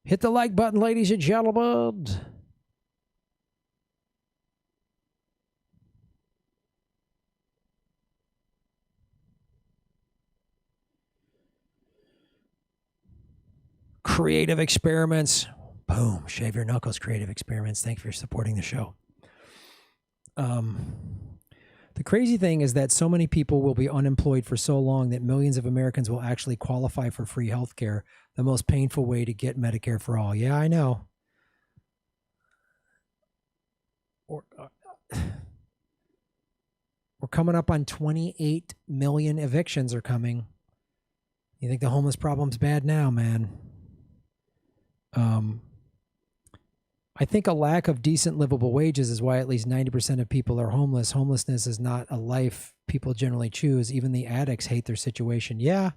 Hit the like button, ladies and gentlemen. Creative Experiments. Boom. Shave your knuckles, Creative Experiments. Thank you for supporting the show. The crazy thing is that so many people will be unemployed for so long that millions of Americans will actually qualify for free health care, the most painful way to get Medicare for all. Yeah, I know. We're coming up on 28 million evictions are coming. You think the homeless problem's bad now, man? I think a lack of decent livable wages is why at least 90% of people are homeless. Homelessness is not a life people generally choose. Even the addicts hate their situation. Yeah.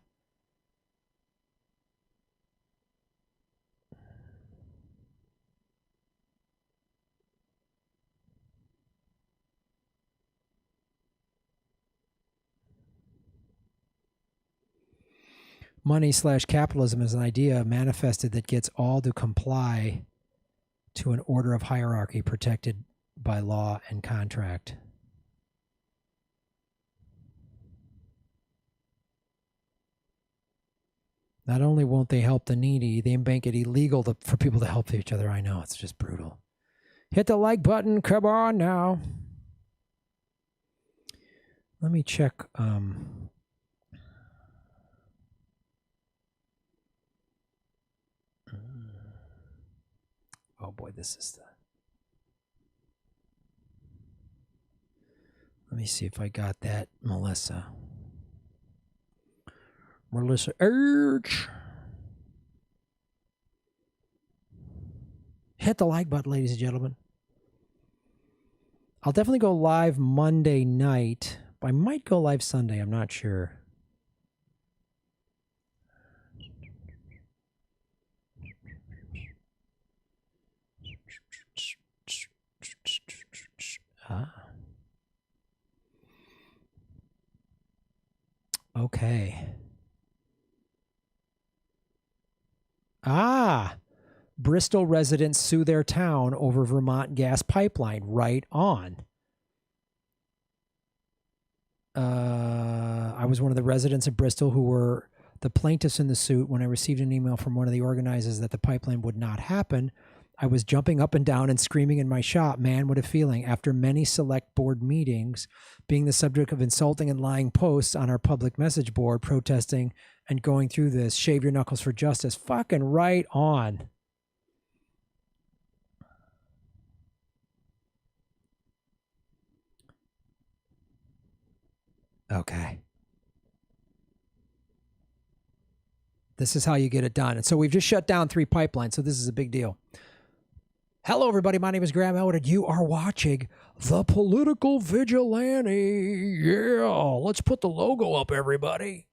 Money/capitalism is an idea manifested that gets all to comply to an order of hierarchy protected by law and contract. Not only won't they help the needy, they make it illegal for people to help each other. I know, it's just brutal. Hit the like button. Come on now. Let me check. Oh boy, this is the... Let me see if I got that, Melissa. Melissa H. Hit the like button, ladies and gentlemen. I'll definitely go live Monday night. I might go live Sunday. I'm not sure. Okay. Bristol residents sue their town over Vermont gas pipeline. Right on. I was one of the residents of Bristol who were the plaintiffs in the suit. When I received an email from one of the organizers that the pipeline would not happen, I was jumping up and down and screaming in my shop. Man, what a feeling. After many select board meetings, being the subject of insulting and lying posts on our public message board, protesting and going through this, shave your knuckles for justice. Fucking right on. Okay. This is how you get it done. And so we've just shut down 3 pipelines, so this is a big deal. Hello, everybody. My name is Graham Elwood, and you are watching The Political Vigilante. Yeah, let's put the logo up, everybody.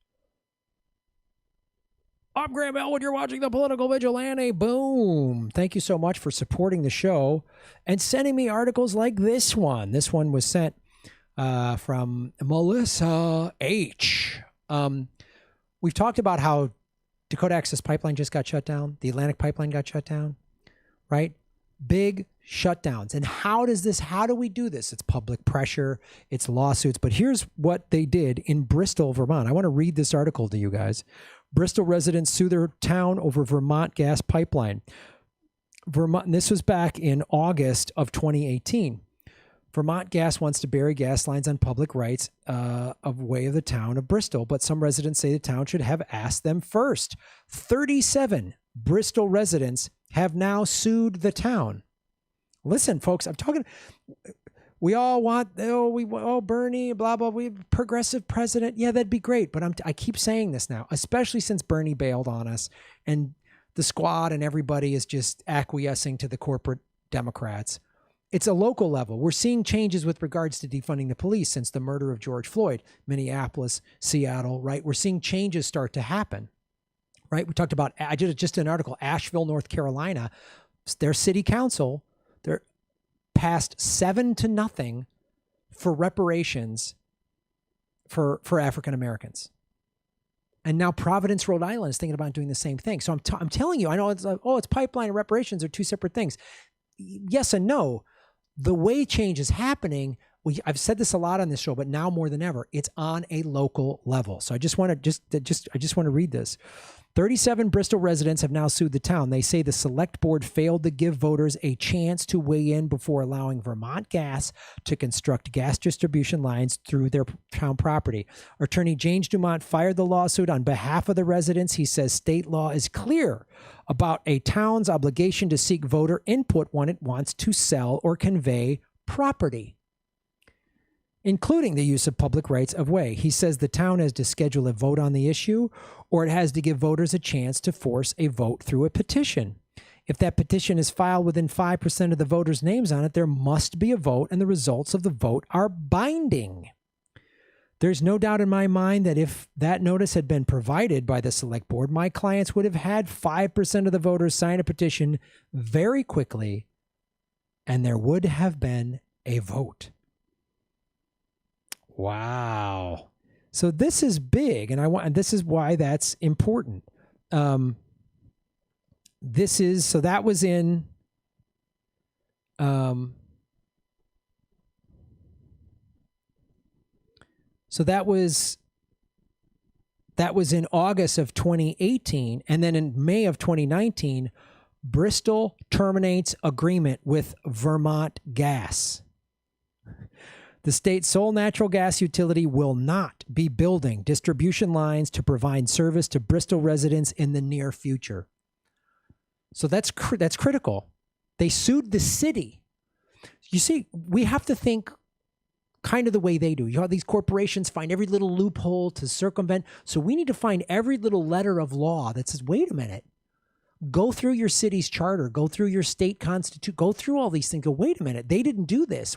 I'm Graham Elwood. You're watching The Political Vigilante. Boom. Thank you so much for supporting the show and sending me articles like this one. This one was sent from Melissa H. We've talked about how Dakota Access Pipeline just got shut down. The Atlantic Pipeline got shut down, right? Big shutdowns. And how do we do this? It's public pressure, it's lawsuits. But here's what they did in Bristol, Vermont. I want to read this article to you guys. Bristol residents sue their town over Vermont gas pipeline. Vermont, this was back in August of 2018. Vermont Gas wants to bury gas lines on public rights of way of the town of Bristol, but some residents say the town should have asked them first. 37 Bristol residents have now sued the town. Listen, folks, I'm talking. We all want Bernie, blah blah. We have progressive president. Yeah, that'd be great. But I keep saying this now, especially since Bernie bailed on us, and the squad and everybody is just acquiescing to the corporate Democrats. It's a local level. We're seeing changes with regards to defunding the police since the murder of George Floyd, Minneapolis, Seattle, right? We're seeing changes start to happen, right? We talked about, I did just an article, Asheville, North Carolina, their city council, they're passed 7-0 for reparations for African Americans. And now Providence, Rhode Island is thinking about doing the same thing. So I'm telling you, I know it's like, it's pipeline and reparations are 2 separate things. Yes and no. The way change is happening, I've said this a lot on this show, but now more than ever, it's on a local level. So I just want to read this. 37 Bristol residents have now sued the town. They say the select board failed to give voters a chance to weigh in before allowing Vermont Gas to construct gas distribution lines through their town property. Attorney James Dumont fired the lawsuit on behalf of the residents. He says state law is clear about a town's obligation to seek voter input when it wants to sell or convey property, including the use of public rights of way. He says the town has to schedule a vote on the issue, or it has to give voters a chance to force a vote through a petition. If that petition is filed within 5% of the voters' names on it, there must be a vote, and the results of the vote are binding. There's no doubt in my mind that if that notice had been provided by the select board, my clients would have had 5% of the voters sign a petition very quickly, and there would have been a vote. Wow. So this is big, and this is why that's important. That was in that was in August of 2018, and then in May of 2019, Bristol terminates agreement with Vermont Gas. The state's sole natural gas utility will not be building distribution lines to provide service to Bristol residents in the near future. So that's critical. They sued the city. You see, we have to think kind of the way they do. You know, these corporations find every little loophole to circumvent. So we need to find every little letter of law that says, wait a minute. Go through your city's charter, go through your state constitution, go through all these things. Go, wait a minute, they didn't do this.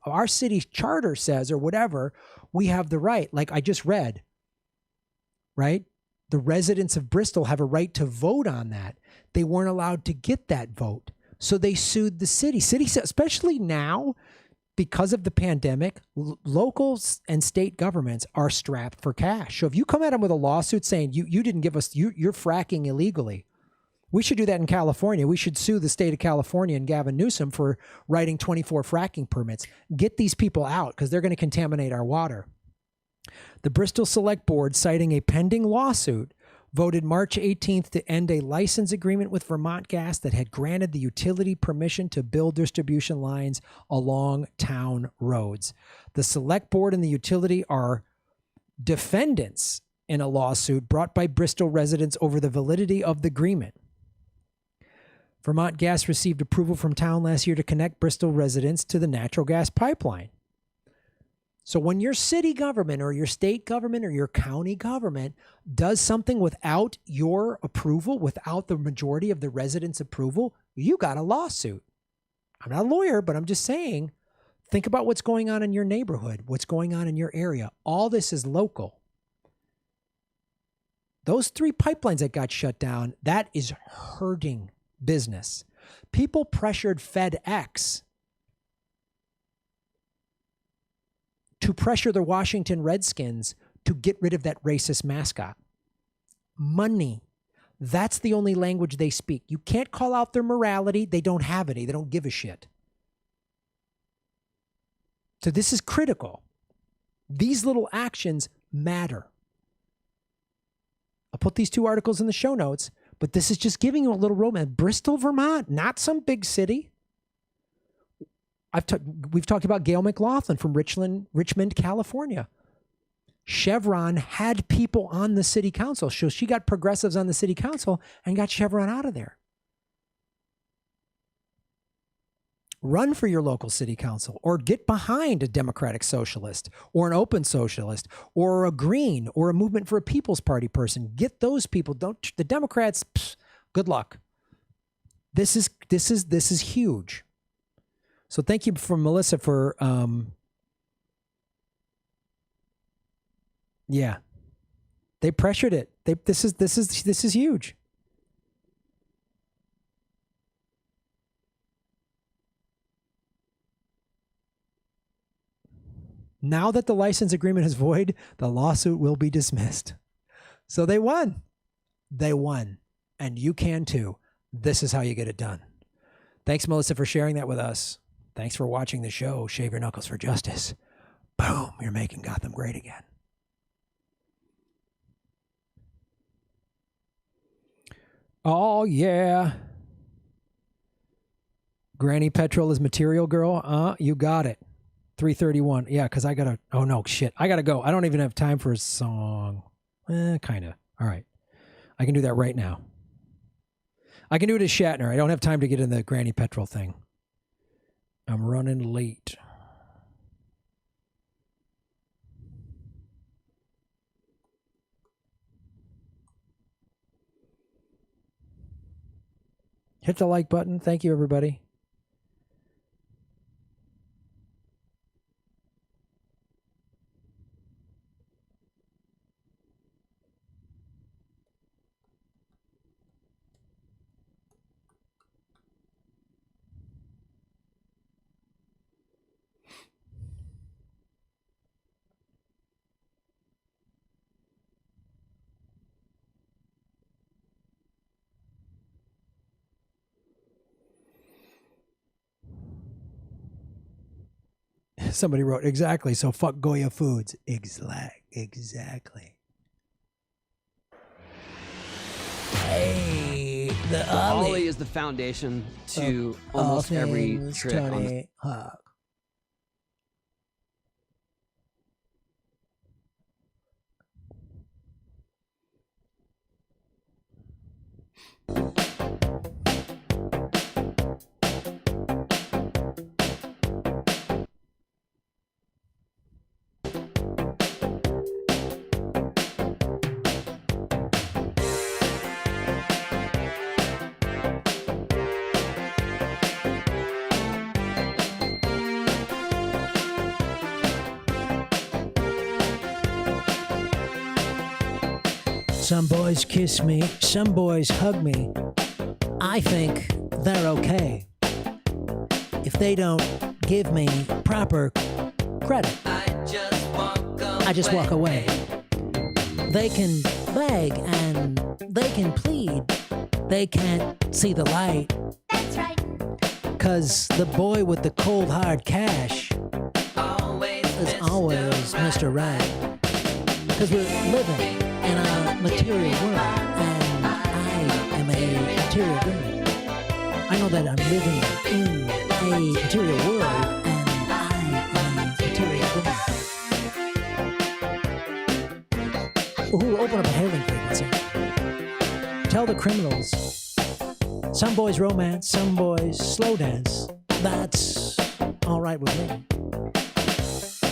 Our city's charter says, or whatever, we have the right. Like I just read, right? The residents of Bristol have a right to vote on that. They weren't allowed to get that vote. So they sued the city. City, especially now, because of the pandemic, locals and state governments are strapped for cash. So if you come at them with a lawsuit saying you didn't give us, you're fracking illegally. We should do that in California. We should sue the state of California and Gavin Newsom for writing 24 fracking permits. Get these people out because they're going to contaminate our water. The Bristol Select Board, citing a pending lawsuit, voted March 18th to end a license agreement with Vermont Gas that had granted the utility permission to build distribution lines along town roads. The Select Board and the utility are defendants in a lawsuit brought by Bristol residents over the validity of the agreement. Vermont Gas received approval from town last year to connect Bristol residents to the natural gas pipeline. So when your city government or your state government or your county government does something without your approval, without the majority of the residents' approval, you got a lawsuit. I'm not a lawyer, but I'm just saying, think about what's going on in your neighborhood, what's going on in your area. All this is local. Those 3 pipelines that got shut down, that is hurting business. People pressured FedEx to pressure the Washington Redskins to get rid of that racist mascot. Money. That's the only language they speak. You can't call out their morality. They don't have any. They don't give a shit. So this is critical. These little actions matter. I'll put these 2 articles in the show notes. But this is just giving you a little roadmap. Bristol, Vermont, not some big city. We've talked about Gail McLaughlin from Richmond, California. Chevron had people on the city council. So she got progressives on the city council and got Chevron out of there. Run for your local city council or get behind a Democratic Socialist or an Open Socialist or a Green or a Movement for a People's Party person. Get those people. The Democrats, good luck. This is huge. So thank you for Melissa for yeah. They pressured it. This is huge. Now that the license agreement is void, the lawsuit will be dismissed. So they won. They won. And you can too. This is how you get it done. Thanks, Melissa, for sharing that with us. Thanks for watching the show. Shave your knuckles for justice. Boom, you're making Gotham great again. Oh, yeah. Granny Petrol is Material Girl. You got it. 3:31. Yeah, because I got to... Oh, no, shit. I got to go. I don't even have time for a song. Kind of. All right. I can do that right now. I can do it as Shatner. I don't have time to get in the Granny Petrol thing. I'm running late. Hit the like button. Thank you, everybody. Somebody wrote, exactly, so fuck Goya Foods. Exactly. Hey, the Ollie is the foundation to almost every trick on the Hawk. Some boys kiss me, some boys hug me. I think they're okay. If they don't give me proper credit, I just walk away. They can beg and they can plead. They can't see the light. That's right. 'Cause the boy with the cold hard cash is always Mr. Right. 'Cause we're living in a material world, and I am a material girl. I know that I'm living in a material world, and I am a material girl. Ooh, open up a hailing frequency. Tell the criminals. Some boys romance, some boys slow dance. That's all right with me.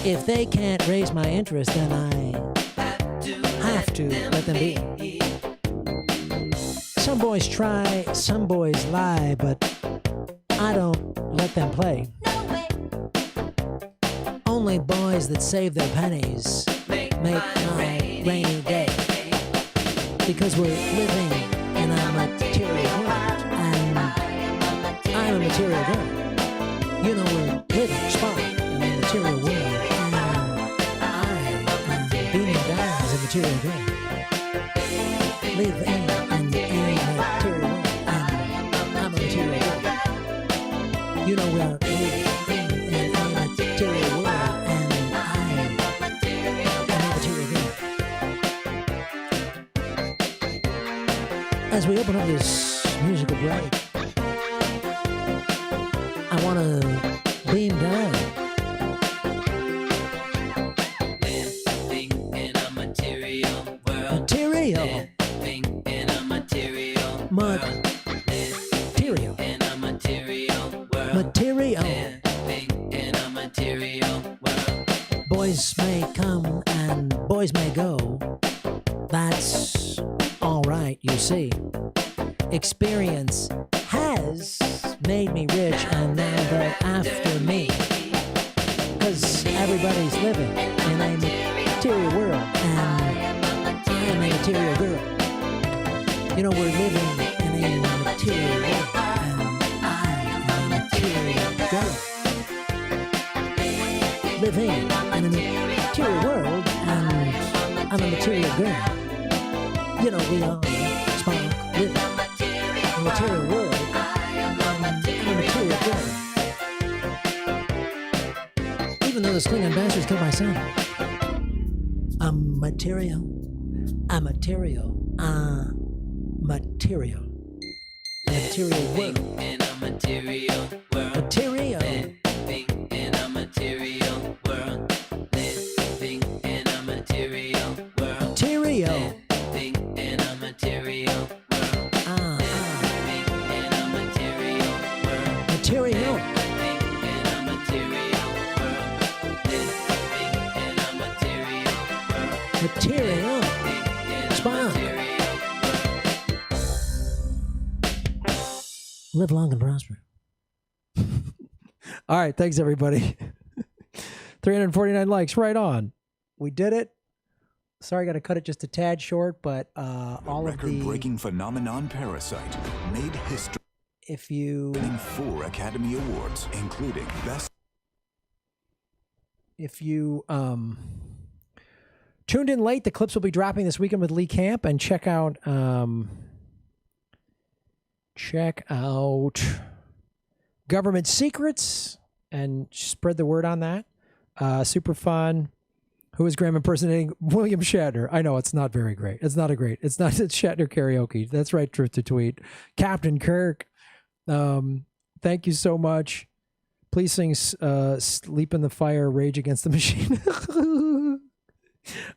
If they can't raise my interest, then I have to let them be. Some boys try, some boys lie, but I don't let them play. Only boys that save their pennies make my rainy day. Because we're living in a material world, and I'm a material girl. You know, we're living spot in a material world, and I'm beaming down as a material girl. Live in a material world, and I'm a material girl. You know, we're living in a material world, and I'm a material girl. As we open up this musical break, I want to beam down. Living in a material world. Material. Living in a material world. Material. In a material world. Material. Living in a material world. Boys may come and boys may go. That's all right, you see. Experience has made me rich, and now they're after me. 'Cause everybody's living in a material world, and I am a material girl. You know, we're living in a material world, and I am a material girl. Living in a material world, and I'm a material girl. You know, we all spark living in a material world. I'm a material girl. even though the Klingon bastards killed my son. I'm material. I'm material. Material. Material world. In a material world. Material. Living in a material world. Living in a material world. Material. Living in a material world. Living in a material world. Material. Living in a material world. Living in a material world. Material. Spawn. Live long and prosper. All right. Thanks, everybody. 349 likes. Right on. We did it. Sorry, I got to cut it just a tad short, but all of the record-breaking phenomenon Parasite made history. If you Winning 4 Academy Awards, including Best. If you tuned in late, the clips will be dropping this weekend with Lee Camp, and check out Government Secrets and spread the word on that. Super fun. Who is Graham impersonating William Shatner? I know it's not very great. It's not it's Shatner karaoke. That's right, Truth to Tweet. Captain Kirk. Thank you so much. Please sing Sleep in the Fire, Rage Against the Machine.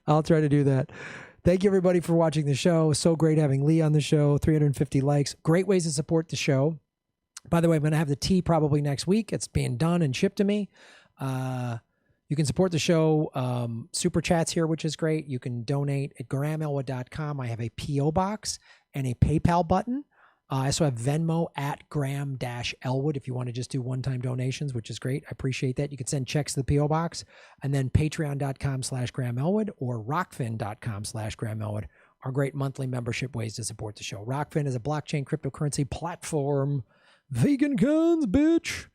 I'll try to do that. Thank you, everybody, for watching the show. So great having Lee on the show. 350 likes. Great ways to support the show. By the way, I'm going to have the tea probably next week. It's being done and shipped to me. You can support the show. Super chats here, which is great. You can donate at GrahamElwood.com. I have a P.O. box and a PayPal button. I also have Venmo at Graham-Elwood if you want to just do one-time donations, which is great. I appreciate that. You can send checks to the P.O. box, and then patreon.com/GrahamElwood or rockfin.com/GrahamElwood are great monthly membership ways to support the show. Rockfin is a blockchain cryptocurrency platform. Vegan guns, bitch.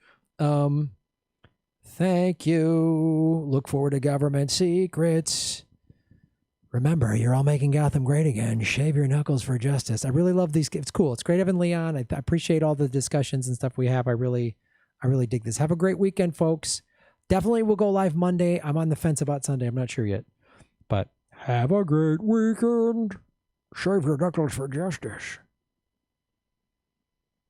Thank you. Look forward to Government Secrets. Remember, you're all making Gotham great again. Shave your knuckles for justice. I really love these. It's cool. It's great having Leon. I appreciate all the discussions and stuff we have. I really dig this. Have a great weekend, folks. Definitely will go live Monday. I'm on the fence about Sunday. I'm not sure yet. But have a great weekend. Shave your knuckles for justice.